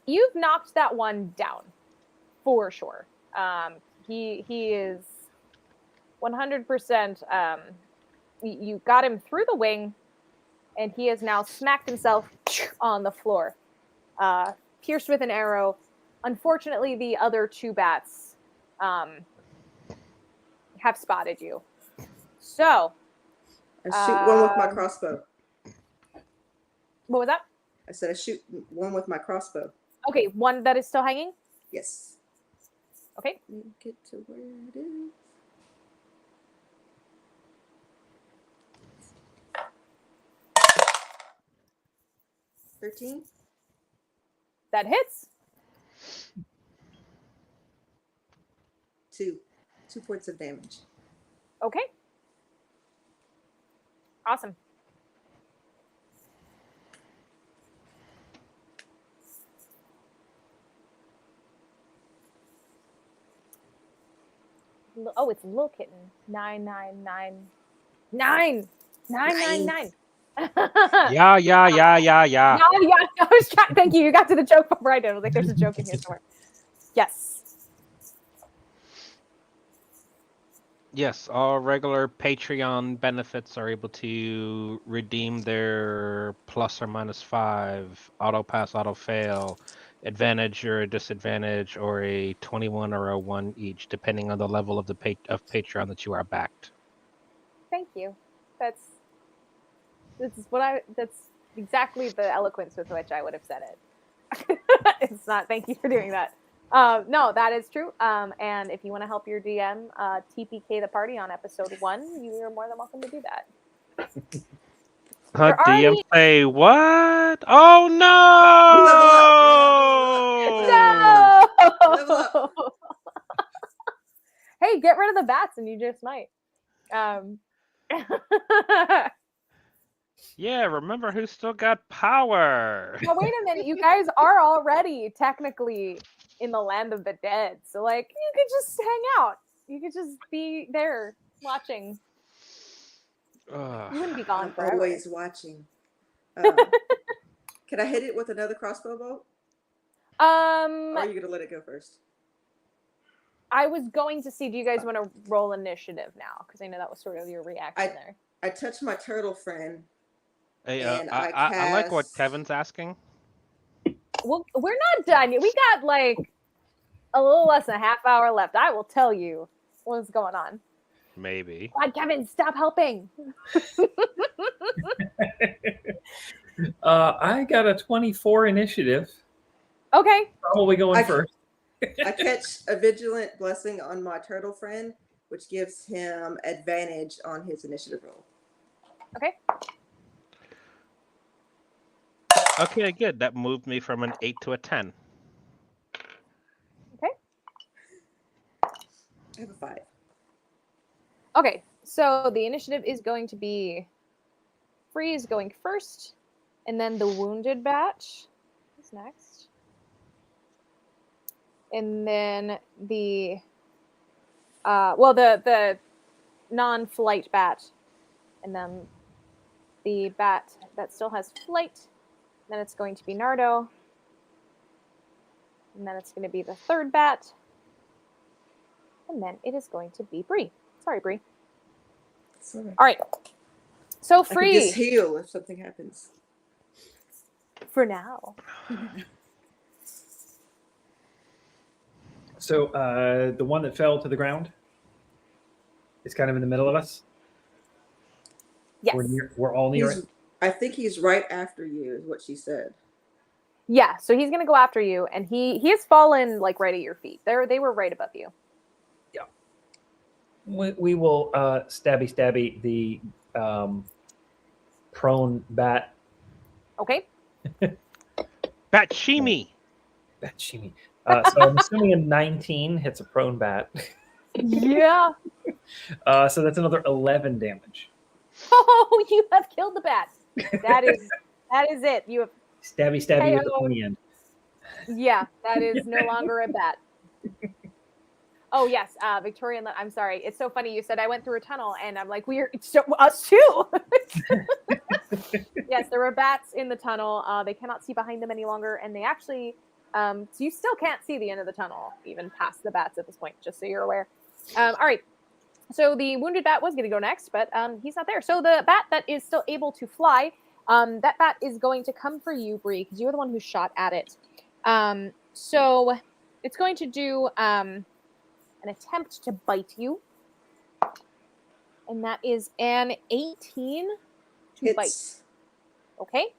You've knocked that one down for sure. He is 100%. You got him through the wing, and he has now smacked himself on the floor, pierced with an arrow. Unfortunately, the other two bats have spotted you. So I shoot one with my crossbow. what was that? I said I shoot one with my crossbow. Okay, one that is still hanging. Yes. Okay. Let me get to where it is. $13. That hits. 2 points of damage. Okay. Awesome. Oh, it's a little kitten. 999. 999. Yeah. Yeah. I was trying. Thank you. You got to the joke before I did. I was like, there's a joke in here somewhere. Yes. Yes, all regular Patreon benefits are able to redeem their plus or minus 5 auto pass, auto fail, advantage or a disadvantage, or a 21 or a 1 each, depending on the level of the of Patreon that you are backed. Thank you. That's exactly the eloquence with which I would have said it. It's not. Thank you for doing that. No, that is true. And if you want to help your DM TPK the party on episode 1, you are more than welcome to do that. DM say what? Oh no! Level up. No. Hey, get rid of the bats, and you just might. Yeah, remember who's still got power. Now wait a minute, you guys are already technically in the land of the dead, so like you could just hang out. You could just be there watching. You wouldn't be gone I'm forever. always watching. Can I hit it with another crossbow bolt? Or are you gonna let it go first? I was going to see. Do you guys want to roll initiative now? Because I know that was sort of your reaction there. I touched my turtle friend. Hey, and I like what Kevin's asking. Well, we're not done yet. We got like a little less than a half hour left. I will tell you what's going on. Maybe. God, Kevin, stop helping. I got a 24 initiative. Okay. Probably going first. I catch a vigilant blessing on my turtle friend, which gives him advantage on his initiative roll. Okay. Okay, good. That moved me from an 8 to a 10. Okay. I have a 5. Okay, so the initiative is going to be Freeze going first, and then the Wounded Bat is next. And then the the non-flight bat, and then the bat that still has flight. Then it's going to be Nardo, and then it's going to be the third bat, and then it is going to be Bree. Sorry, Bree. Sorry. All right. So I can Free just heal if something happens. for now. So the one that fell to the ground is kind of in the middle of us. Yes. We're all near it. I think he's right after you, is what she said. Yeah, so he's gonna go after you, and he has fallen like right at your feet. They were right above you. Yeah. We will stabby the prone bat. Okay. Batshimi. Batshimi. So I'm assuming a 19 hits a prone bat. Yeah. So that's another 11 damage. Oh, you have killed the bat. That is it. You have Stabby with the pointy end. Yeah, that is no longer a bat. Oh yes, Victorian. I'm sorry. It's so funny. You said I went through a tunnel, and I'm like, us too. Yes, there were bats in the tunnel. They cannot see behind them any longer, and they actually, so you still can't see the end of the tunnel, even past the bats at this point. Just so you're aware. All right. So the wounded bat was going to go next, but he's not there. So the bat that is still able to fly, that bat is going to come for you, Bree, because you're the one who shot at it. So it's going to do an attempt to bite you, and that is an 18 to bite. Okay,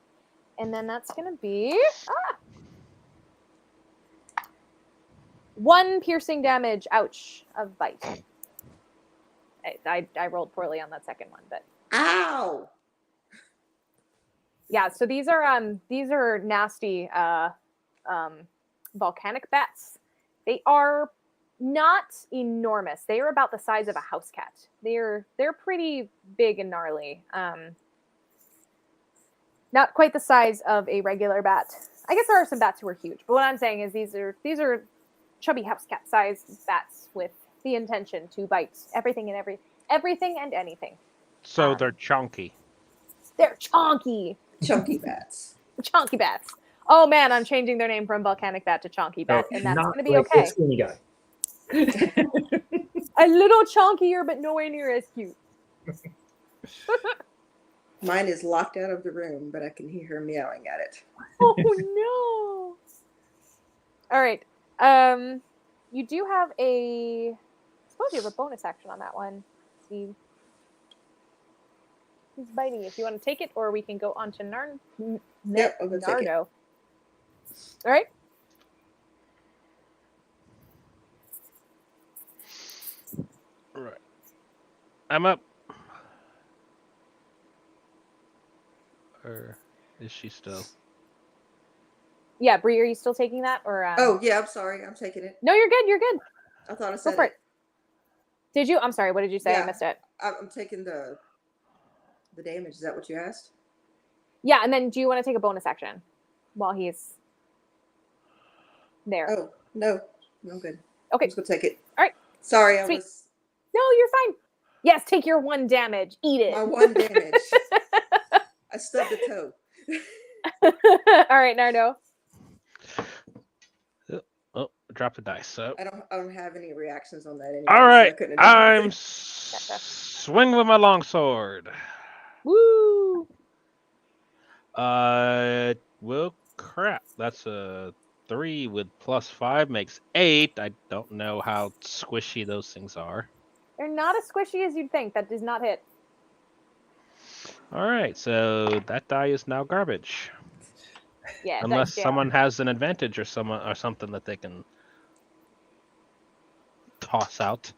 and then that's going to be 1 piercing damage. Ouch! Of bite. I rolled poorly on that second one, but ow! Yeah, so these are nasty volcanic bats. They are not enormous. They are about the size of a house cat. They're pretty big and gnarly. Not quite the size of a regular bat. I guess there are some bats who are huge, but what I'm saying is these are chubby house cat sized bats with the intention to bite everything and anything. So they're chunky. They're chonky. Chunky bats. Chonky bats. Oh man, I'm changing their name from volcanic bat to chonky bat, and that's Not going to be like okay. the skinny guy. A little chonkier, but nowhere near as cute. Mine is locked out of the room, but I can hear her meowing at it. Oh no! All right. You do have I suppose you have a bonus action on that one. Let's see. He's biting. If you want to take it, or we can go on to Yep, I'll go take it. Nardo. All right. Right. I'm up. Or is she still? Yeah, Bree, are you still taking that, or? Oh yeah, I'm sorry. I'm taking it. No, you're good. You're good. I thought I Go said for it. it. Did you? I'm sorry. What did you say? I Yeah. missed it. I'm taking the damage. Is that what you asked? Yeah, and then do you want to take a bonus action while he's there? Oh no, I'm good. Okay. I'm just gonna take it. All right. Sorry, Sweet. No, you're fine. Yes, take your 1 damage. Eat it. my 1 damage. I stubbed a toe. All right, Nardo. Oh, drop the dice. So. I don't have any reactions on that anymore. All right. So I couldn't have done I'm anything. swing with my longsword. Woo! Well, crap. That's a 3 with +5 makes 8. I don't know how squishy those things are. They're not as squishy as you'd think. That does not hit. All right, so that die is now garbage. Yeah. Unless that's someone has an advantage or something that they can toss out.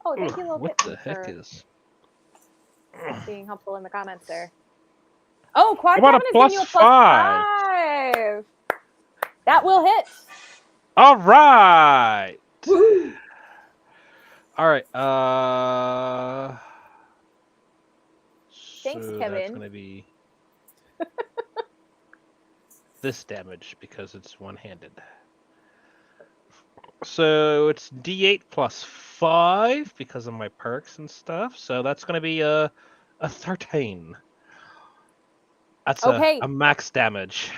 Oh, thank you, little What kitten, the heck for is? being helpful in the comments there. Oh, Quad How about Cabin a is giving you a +5? +5. That will hit. All right. Woo! All right. Thanks, so Kevin. That's gonna be this damage because it's one-handed. So it's D8 +5 because of my perks and stuff. So that's gonna be a 13. That's Okay. a max damage.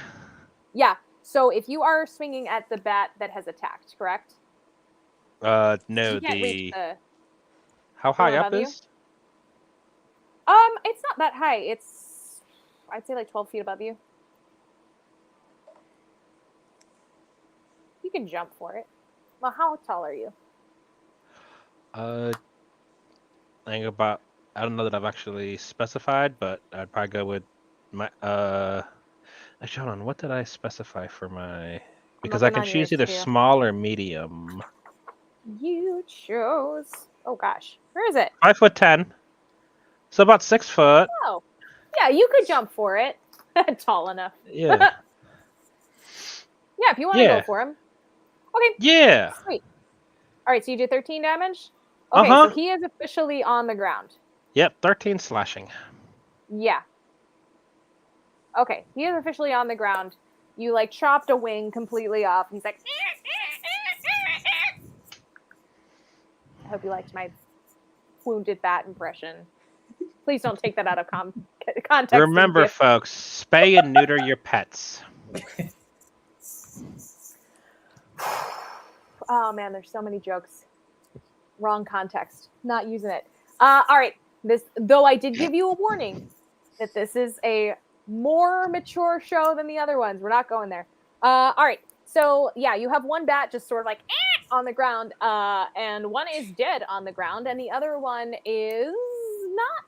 Yeah. So if you are swinging at the bat that has attacked, correct? No, You can't reach the. how high one up above you? is? It's not that high. It's, I'd say, like 12 feet above you. You can jump for it. Well, how tall are you? I think about. I don't know that I've actually specified, but I'd probably go with my. Actually, hold on. What did I specify for my? Because I looking can on your choose either sphere. small or medium. You chose. Oh gosh, where is it? 5'10", so about 6 foot. Oh, yeah, you could jump for it. Tall enough. Yeah. Yeah, if you want to Yeah. go for him. Okay, Yeah. sweet. All right, so you did 13 damage. Okay, Uh-huh. so he is officially on the ground. Yep. 13 slashing. Yeah. Okay, he is officially on the ground. You like chopped a wing completely off. He's like. I hope you liked my wounded bat impression. Please don't take that out of context. Remember, folks, spay and neuter your pets. Oh man, there's so many jokes. Wrong context. Not using it. All right. Though I did give you a warning that this is a more mature show than the other ones. We're not going there. All right. So yeah, you have one bat just sort of like on the ground, and one is dead on the ground, and the other one is not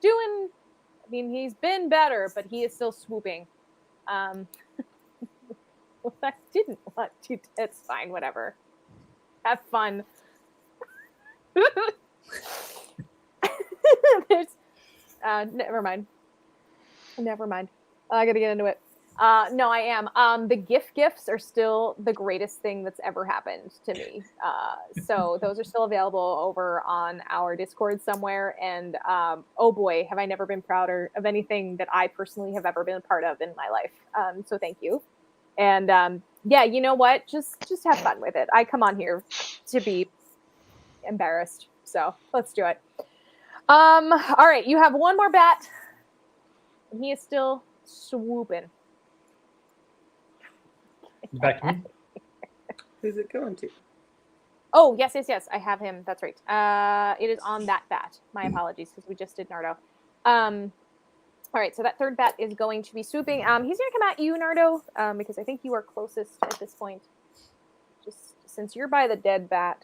doing. I mean, he's been better, but he is still swooping. Well, I didn't want to. It's fine. Whatever. Have fun. There's, never mind. I gotta get into it. No, I am. The gifts are still the greatest thing that's ever happened to me. So those are still available over on our Discord somewhere. And oh boy, have I never been prouder of anything that I personally have ever been a part of in my life. So thank you. And yeah, you know what? Just have fun with it. I come on here to be embarrassed. So let's do it. All right, you have one more bat. And he is still swooping. Back to me. Who's it going to? Oh, yes. I have him. That's right. It is on that bat. My apologies, because we just did Nardo. All right, so that third bat is going to be swooping. He's going to come at you, Nardo, because I think you are closest at this point. Just since you're by the dead bat.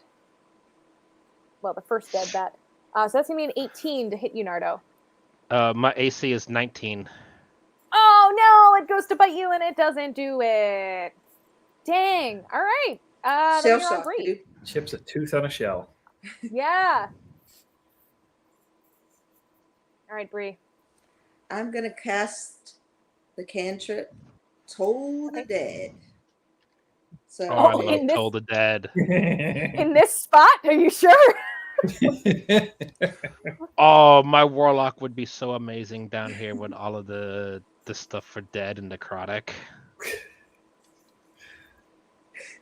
Well, the first dead bat. So that's going to be an 18 to hit you, Nardo. My AC is 19. Oh, no, it goes to bite you, and it doesn't do it. Dang. All right. Shell Then you're on shock, Bree. dude. Chips a tooth on a shell. Yeah. All right, Bree. I'm gonna cast the cantrip Toll the Okay. Dead. So Oh, I Oh, love in this- Toll the Dead. In this spot? Are you sure? Oh, my warlock would be so amazing down here with all of the stuff for dead and necrotic.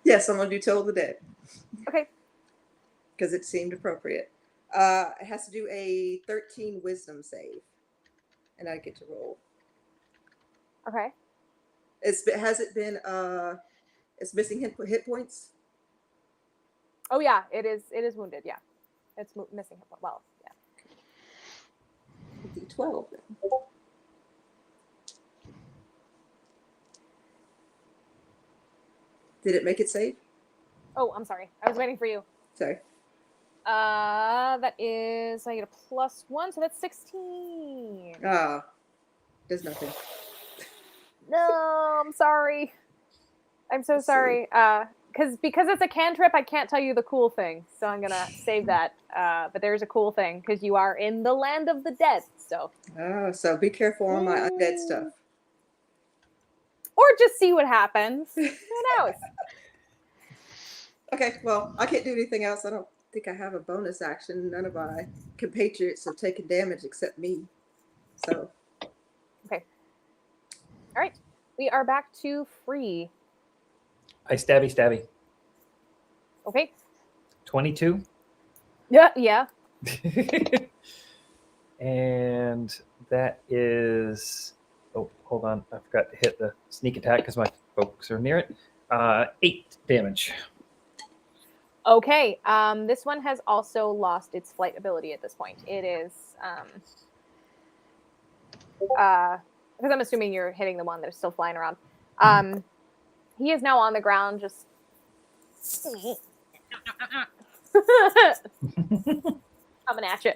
yes, I'm gonna do Toll the Dead Okay. because it seemed appropriate. It has to do a 13 Wisdom save, and I get to roll. Okay. Has it been? It's missing hit points. Oh yeah, it is wounded. Yeah, it's missing. Well, yeah. D12. Then. Did it make it save? Oh, I'm sorry. I was waiting for you. Sorry. That is I get a +1, so that's 16. Ah, does nothing. No, I'm sorry. I'm so Let's see. sorry. Because it's a cantrip, I can't tell you the cool thing, so I'm gonna save that. But there's a cool thing because you are in the land of the dead. So. Oh, so be careful on my undead stuff. Or just see what happens. Who knows? Okay, well, I can't do anything else. I don't think I have a bonus action. None of my compatriots have taken damage except me. So. Okay. All right. We are back to free. I stabby. Okay. 22. Yeah. And that is. Oh, hold on. I forgot to hit the sneak attack because my folks are near it. 8 damage. Okay. This one has also lost its flight ability at this point. It is because I'm assuming you're hitting the one that is still flying around. He is now on the ground, just coming at you.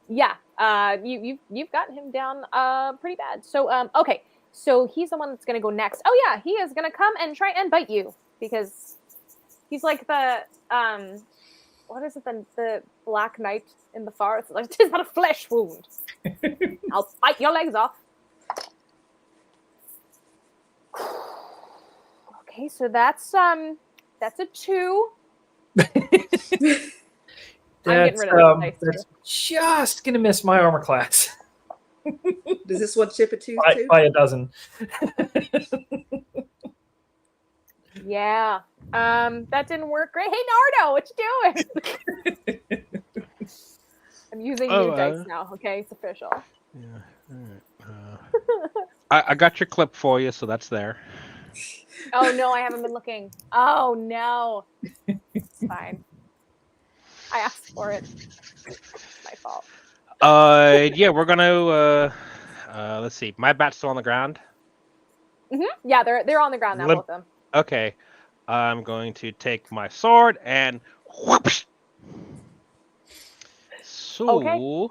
Yeah. You've gotten him down pretty bad. So okay. So he's the one that's gonna go next. Oh yeah, he is gonna come and try and bite you because he's like the what is it? The Black Knight in the forest. Like, "'Tis but a flesh wound. I'll bite your legs off." Okay, so that's a 2. I'm getting rid of this dice. That's just gonna miss my armor class Does this one chip a tooth too? by a dozen. Yeah. That didn't work great. Hey Nardo, what you doing? I'm using new dice now. Okay, it's official. Yeah. I got your clip for you, so that's there. Oh no, I haven't been looking. Oh no. It's fine. I asked for it. It's my fault. Yeah, we're gonna let's see. My bat's still on the ground. Yeah, they're on the ground now, both of them. Okay. I'm going to take my sword and whoosh. So Okay.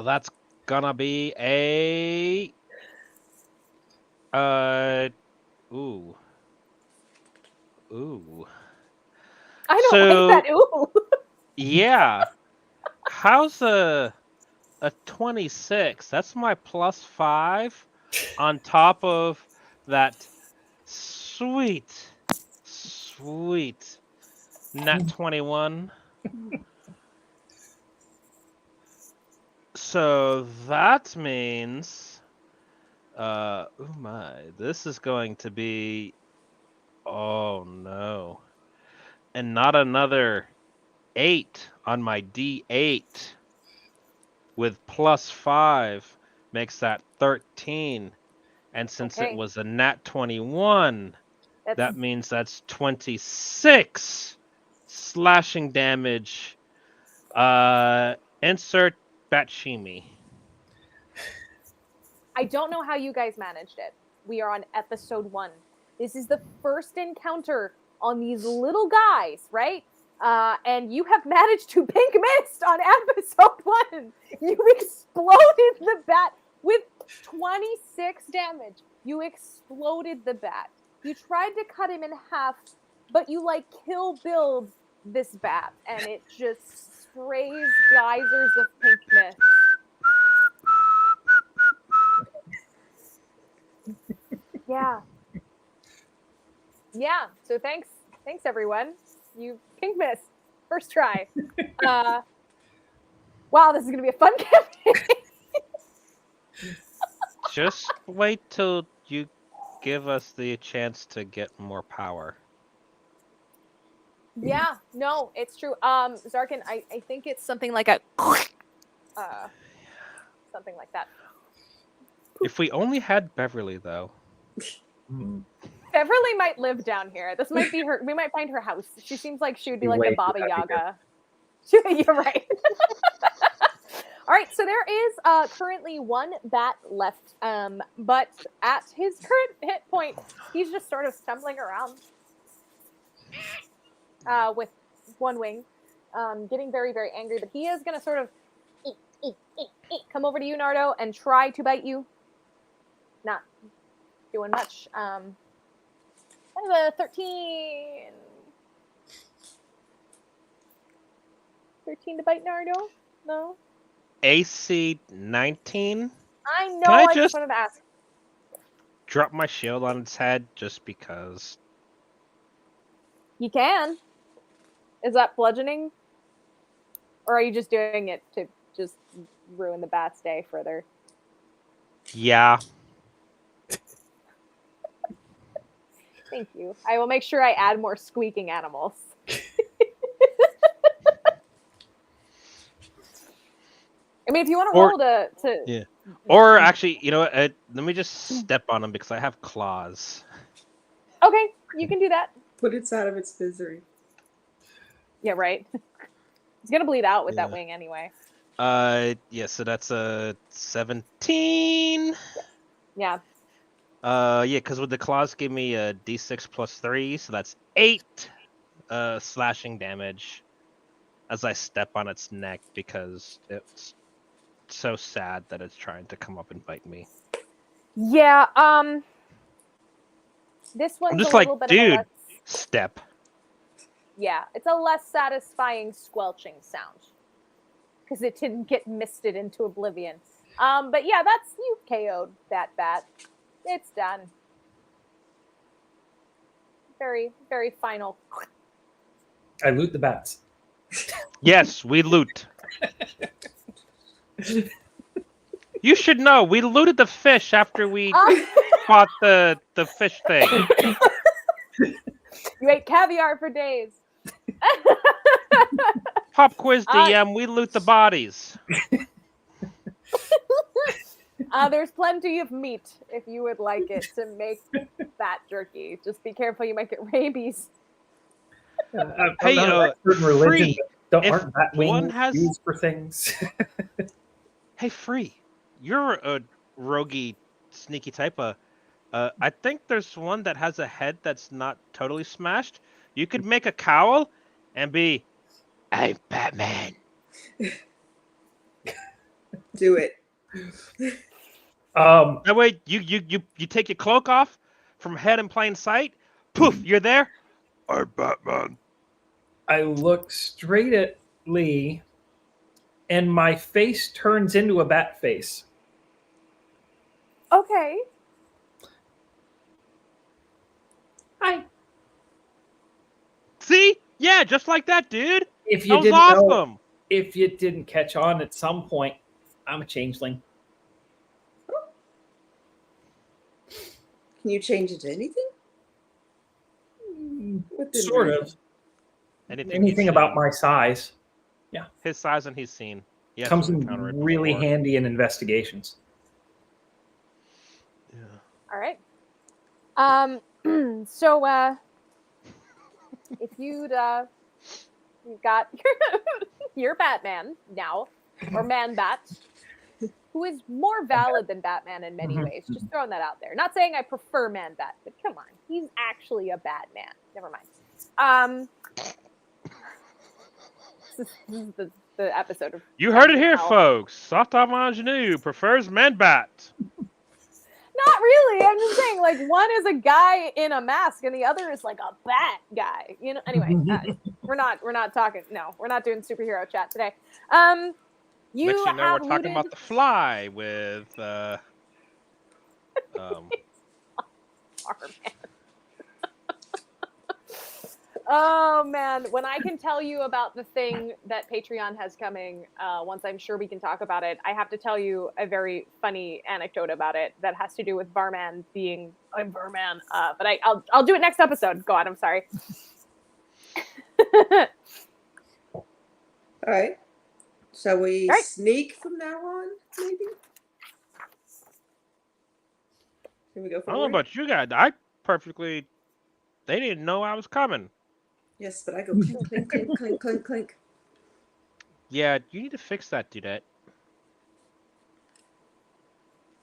that's gonna be a ooh. I don't So- like that. Ooh. Yeah. How's a 26? That's my +5. on top of that sweet nat 21. So that means oh my, this is going to be, oh no. And not another 8 on my D8 with +5 makes that 13. And since it Okay. was a nat 21, That's that means that's 26 slashing damage. Insert Batshimi. I don't know how you guys managed it. We are on episode 1. This is the first encounter on these little guys, right? And you have managed to pink mist on episode 1. You exploded the bat with 26 damage. You exploded the bat. You tried to cut him in half, but you like Kill Bill'd this bat, and it just sprays geysers of pink mist. Yeah. Yeah. So thanks everyone. You pink mist. First try. Wow, this is gonna be a fun campaign. Just wait till you give us the chance to get more power. Yeah, no, it's true. Zarkin, I think it's something like a something like that. If we only had Beverly, though. Beverly might live down here. This might be her. We might find her house. She seems like she would be like the Baba Yaga. You're right. All right, so there is currently one bat left, but at his current hit point, he's just sort of stumbling around with one wing, getting very, very angry. But he is going to sort of come over to you, Nardo, and try to bite you. Not doing much. Kind of a 13. 13 to bite Nardo? No? AC 19? I know, Can I I just just wanted to ask. drop my shield on its head just because? You can. Is that bludgeoning? Or are you just doing it to just ruin the bat's day further? Yeah. Thank you. I will make sure I add more squeaking animals. I mean, if you want to roll to Yeah. Or actually, you know what? Let me just step on him because I have claws. Okay, you can do that. Put it out of its misery. Yeah, right. It's gonna bleed out with that Yeah. wing anyway. Yeah, so that's a 17. Yeah. Yeah, because with the claws give me a d6 plus 3, so that's 8 slashing damage as I step on its neck because it's so sad that it's trying to come up and bite me. Yeah, this one's I'm just a like, little bit dude, of a less... step. Yeah, it's a less satisfying squelching sound. Because it didn't get misted into oblivion. But yeah, that's... You KO'd that bat. It's done. Very, very final. I loot the bats. Yes, we loot. You should know, we looted the fish after we fought the fish thing. You ate caviar for days. Pop quiz DM, we loot the bodies. There's plenty of meat if you would like it to make bat jerky. Just be careful you might get rabies. I'm not an expert in religion, Free. but If aren't bat one wings has- used for things? Hey, Free, you're a roguey, sneaky type of... I think there's one that has a head that's not totally smashed. You could make a cowl and be, I'm Batman. Do it. That way, you take your cloak off from head in plain sight. Poof, you're there. I'm Batman. I look straight at Lee, and my face turns into a bat face. Okay. Hi. See? Yeah, just like that, dude. If That you was didn't know, awesome. if you didn't catch on at some point, I'm a changeling. Can you change it to anything? Within Sort reason. of. Anything he's Anything about seen. my size His size and he's seen. He has comes to in encounter it really before. handy in investigations. Yeah. All right. So if you've got your Batman now, or Man-Bat, who is more valid than Batman in many ways. Just throwing that out there. Not saying I prefer Man-Bat, but come on, he's actually a Batman. Never mind. This is the episode of. You heard it Something here, Else. folks. Softom Ingenue prefers Man-Bat. Not really. I'm just saying, like, one is a guy in a mask, and the other is like a bat guy. You know. Anyway, we're not talking. No, we're not doing superhero chat today. You Next you know, have we're talking about The Fly with Starman. Oh man, when I can tell you about the thing that Patreon has coming, once I'm sure we can talk about it, I have to tell you a very funny anecdote about it that has to do with Barman being a Barman. But I'll do it next episode. Go on, I'm sorry. All right. Shall we All right. sneak from now on, maybe? Can we go I don't know forward? about you guys. They didn't know I was coming. Yes, but I go clink, clink, clink, clink, clink, clink. Yeah, you need to fix that, Dudette.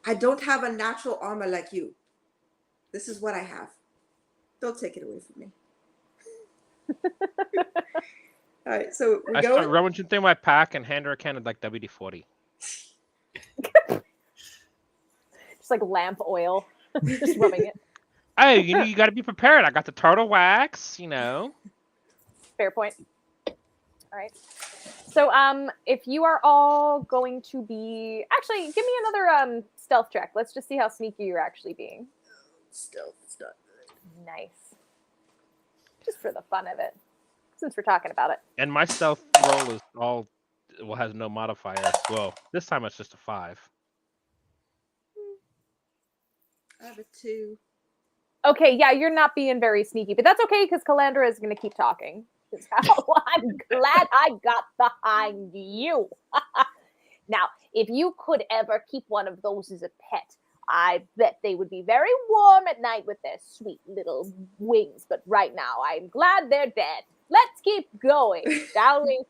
I don't have a natural armor like you. This is what I have. Don't take it away from me. All right, so we're I start going. rummaging through my pack and hand her a can of like WD-40. Just like lamp oil, just rubbing it. Hey, you got to be prepared. I got the turtle wax, Fair point. All right. So, if you are all going to be, actually, give me another stealth check. Let's just see how sneaky you're actually being. Stealth is not good. Nice. Just for the fun of it, since we're talking about it. And my stealth roll has no modifier. Well, this time it's just a 5. I have a 2. Okay, yeah, you're not being very sneaky, but that's okay because Calandra is going to keep talking. I'm glad I got behind you. Now, if you could ever keep one of those as a pet, I bet they would be very warm at night with their sweet little wings. But right now, I'm glad they're dead. Let's keep going, shall we?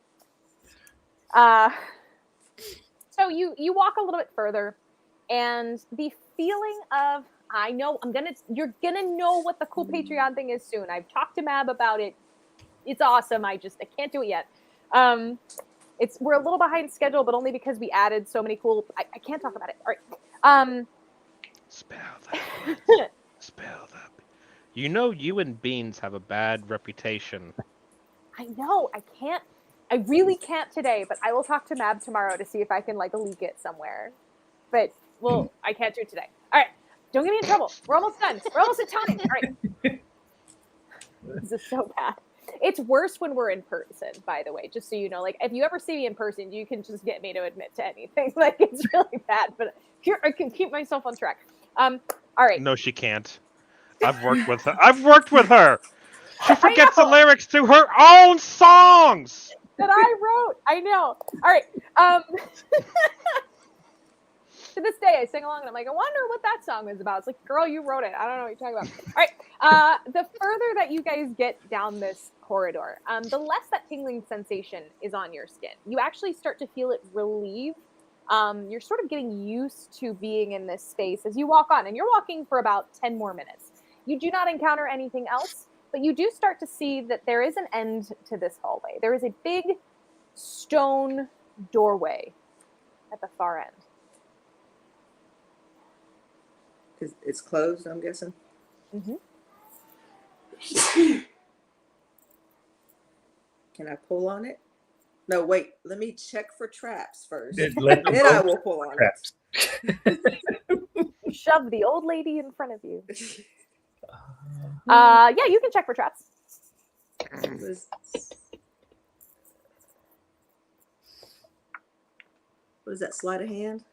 So you walk a little bit further, and the feeling of, you're gonna know what the cool Patreon thing is soon. I've talked to Mab about it. It's awesome. I can't do it yet. We're a little behind schedule, but only because we added so many cool. I can't talk about it. All right. Spell that. Spell that. You and Beans have a bad reputation. I know. I can't. I really can't today, but I will talk to Mab tomorrow to see if I can leak it somewhere. But I can't do it today. All right. Don't get me in trouble. We're almost done. We're almost at time. All right. This is so bad. It's worse when we're in person, by the way, just so you know. If you ever see me in person, you can just get me to admit to anything. It's really bad, but here I can keep myself on track. All right. No, she can't. I've worked with her. She forgets the lyrics to her own songs that I wrote. I know. All right. To this day, I sing along and I'm like, I wonder what that song is about. It's like, girl, you wrote it. I don't know what you're talking about. All right. The further that you guys get down this corridor, the less that tingling sensation is on your skin. You actually start to feel it relieve. You're sort of getting used to being in this space as you walk on, and you're walking for about 10 more minutes. You do not encounter anything else, but you do start to see that there is an end to this hallway. There is a big stone doorway at the far end. It's closed, I'm guessing. Mm-hmm. Can I pull on it? No, wait. Let me check for traps first. Then I will pull on traps. it. shove the old lady in front of you. Uh, Yeah, you can check for traps. What is that? Sleight of hand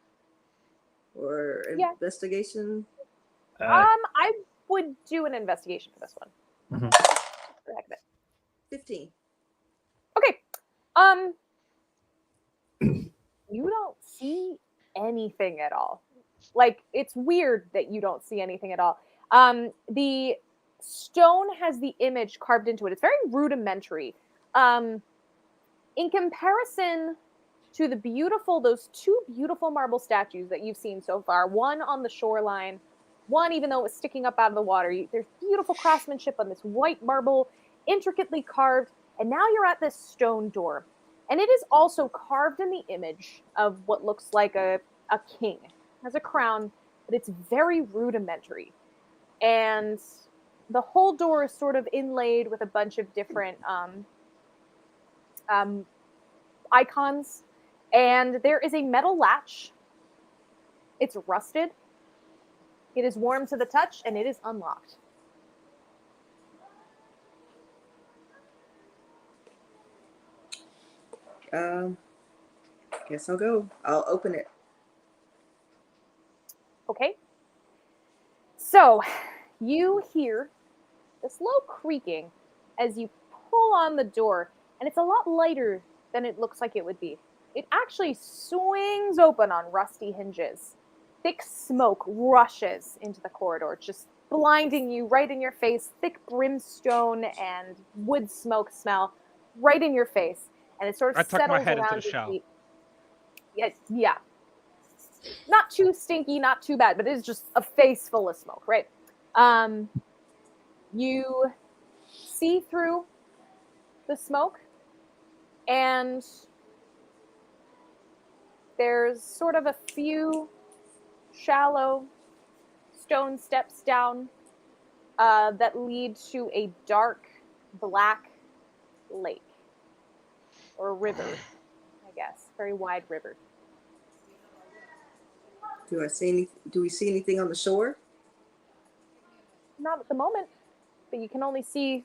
or Yeah. investigation? I would do an investigation for this one. Mhm. For the heck of it. 15. Okay. You don't see anything at all. Like, it's weird that you don't see anything at all. The stone has the image carved into it. It's very rudimentary. In comparison to those two beautiful marble statues that you've seen so far, one on the shoreline, one, even though it was sticking up out of the water, there's beautiful craftsmanship on this white marble, intricately carved, and now you're at this stone door. And it is also carved in the image of what looks like a king. It has a crown, but it's very rudimentary. And the whole door is sort of inlaid with a bunch of different icons. And there is a metal latch. It's rusted. It is warm to the touch, and it is unlocked. Guess I'll go. I'll open it. Okay. So you hear this low creaking as you pull on the door, and it's a lot lighter than it looks like it would be. It actually swings open on rusty hinges. Thick smoke rushes into the corridor, just blinding you right in your face. Thick brimstone and wood smoke smell right in your face. And it sort I of tuck my settles head into around the your shell. feet. Yeah. Not too stinky, not too bad, but it is just a face full of smoke, right? You see through the smoke, and there's sort of a few shallow stone steps down that lead to a dark black lake or river, I guess, very wide river. Do we see anything on the shore? Not at the moment, but you can only see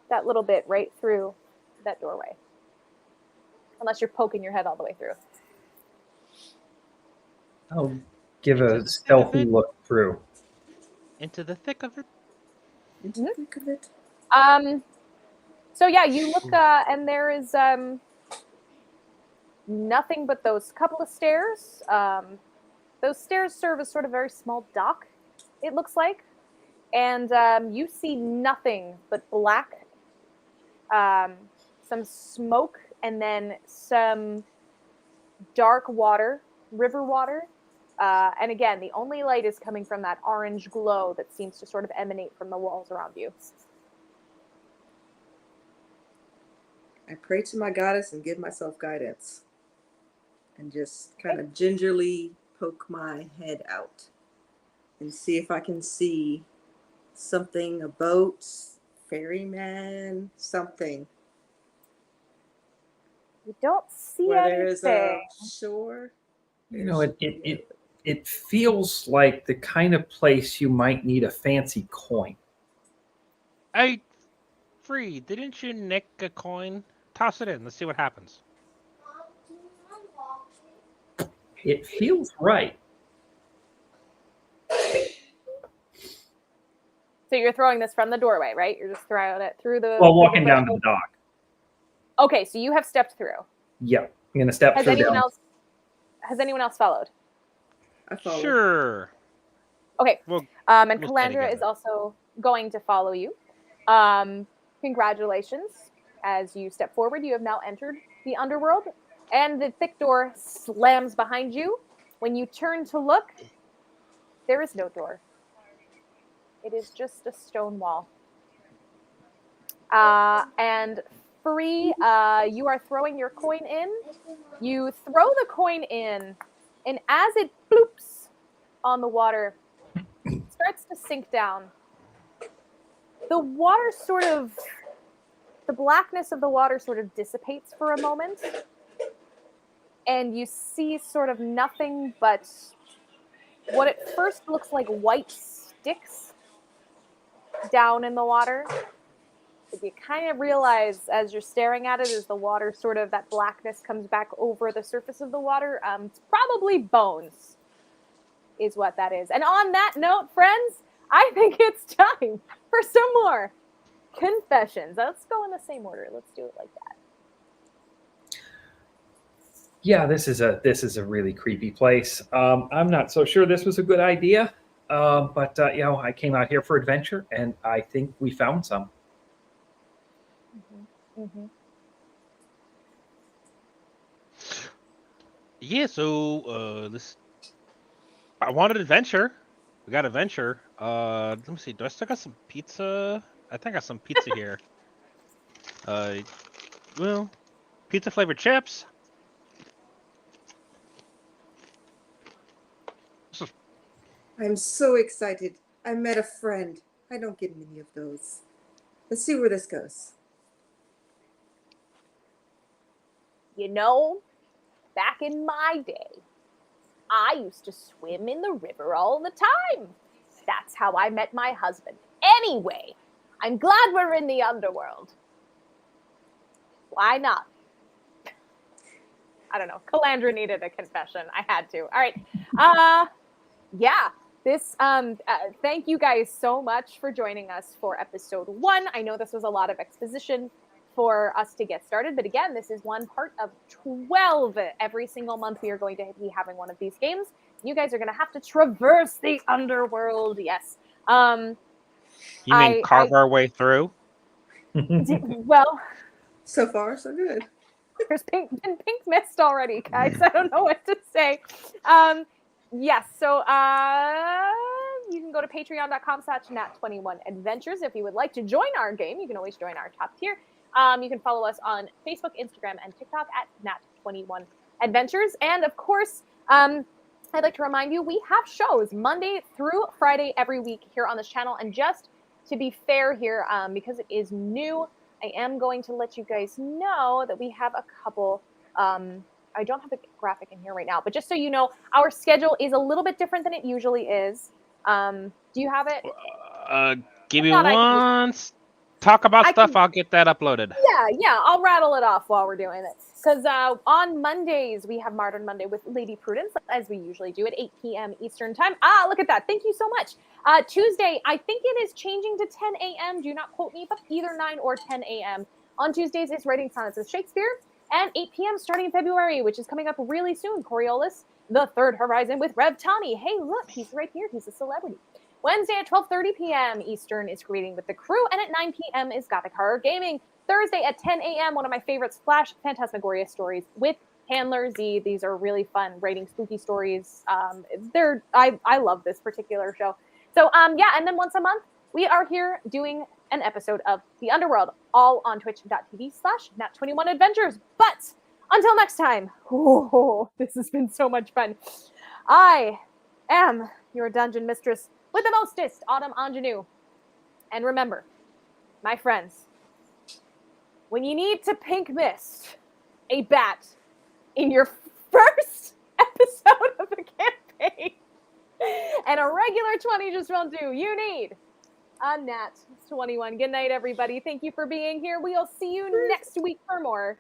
that little bit right through that doorway, unless you're poking your head all the way through. I'll give Into a the thick of stealthy it. look through. Into the thick of it. Into the thick of it. So yeah, you look, and there is nothing but those couple of stairs. Those stairs serve as sort of a very small dock, it looks like. And you see nothing but black, some smoke, and then some dark water, river water. And again, the only light is coming from that orange glow that seems to sort of emanate from the walls around you. I pray to my goddess and give myself guidance. And just kind of gingerly poke my head out and see if I can see something, a boat, ferryman, something. You don't see Where there is a anything. shore. You know, it feels like the kind of place you might need a fancy coin. Hey, Free, didn't you nick a coin? Toss it in. Let's see what happens. It feels right. So you're throwing this from the doorway, right? You're just throwing it through the. Well, walking down to the dock. Okay, so you have stepped through. Yeah, I'm gonna step Has through anyone down. else? Has anyone else followed? I follow. Sure. Okay. We'll And we'll stay Calandra is together. also going to follow you. Congratulations. As you step forward, you have now entered the Underworld, and the thick door slams behind you. When you turn to look, there is no door. It is just a stone wall. And Free, you are throwing your coin in. You throw the coin in, and as it bloops on the water, it starts to sink down. The water the blackness of the water sort of dissipates for a moment, and you see sort of nothing but what at first looks like white sticks down in the water. But you kind of realize as you're staring at it, as the water sort of, that blackness comes back over the surface of the water, it's probably bones, is what that is. And on that note, friends, I think it's time for some more confessions. Let's go in the same order. Let's do it like that. Yeah, this is a really creepy place. I'm not so sure this was a good idea, but I came out here for adventure, and I think we found some. Mm-hmm. Yeah, so this I wanted adventure. We got adventure. Let me see. Do I still got some pizza? I think I got some pizza here. Well, pizza flavored chips. I'm so excited. I met a friend. I don't get many of those. Let's see where this goes. You know, back in my day, I used to swim in the river all the time. That's how I met my husband. Anyway, I'm glad we're in the underworld. Why not? I don't know. Calandra needed a confession. I had to. All right. Yeah. This thank you guys so much for joining us for episode 1. I know this was a lot of exposition for us to get started, but again, this is one part of 12. Every single month we are going to be having one of these games. You guys are going to have to traverse the underworld. Yes. You mean carve our way through? Well, So far, so good. there's been pink mist already, guys. I don't know what to say. Yes, so you can go to patreon.com/nat21adventures if you would like to join our game. You can always join our top tier. You can follow us on Facebook, Instagram, and TikTok at nat21adventures. And of course, I'd like to remind you, we have shows Monday through Friday every week here on this channel. And just to be fair here, because it is new, I am going to let you guys know that we have a couple I don't have the graphic in here right now, but just so you know, our schedule is a little bit different than it usually is. Do you have it? Give me one. Talk about stuff. I'll get that uploaded. Yeah. I'll rattle it off while we're doing it. Because on Mondays, we have Modern Monday with Lady Prudence, as we usually do at 8 p.m. Eastern Time. Look at that. Thank you so much. Tuesday, I think it is changing to 10 a.m. Do not quote me, but either 9 or 10 a.m. On Tuesdays, it's Writing Sonnets of Shakespeare. And 8 p.m. starting in February, which is coming up really soon. Coriolis, The Third Horizon with Rev Tani. Hey, look, he's right here. He's a celebrity. Wednesday at 12:30 p.m. Eastern is Creating with the Crew. And at 9 p.m. is Gothic Horror Gaming. Thursday at 10 a.m., one of my favorites, Flash Phantasmagoria Stories with Handler Z. These are really fun, writing spooky stories. I love this particular show. So, and then once a month, we are here doing an episode of The Underworld, all on twitch.tv/nat21adventures. But until next time, this has been so much fun. I am your dungeon mistress with the mostest, Autumn Ingenue. And remember, my friends, when you need to pink mist a bat in your first episode of the campaign, and a regular 20 just won't do, you need a Nat 21. Good night, everybody. Thank you for being here. We'll see you next week for more.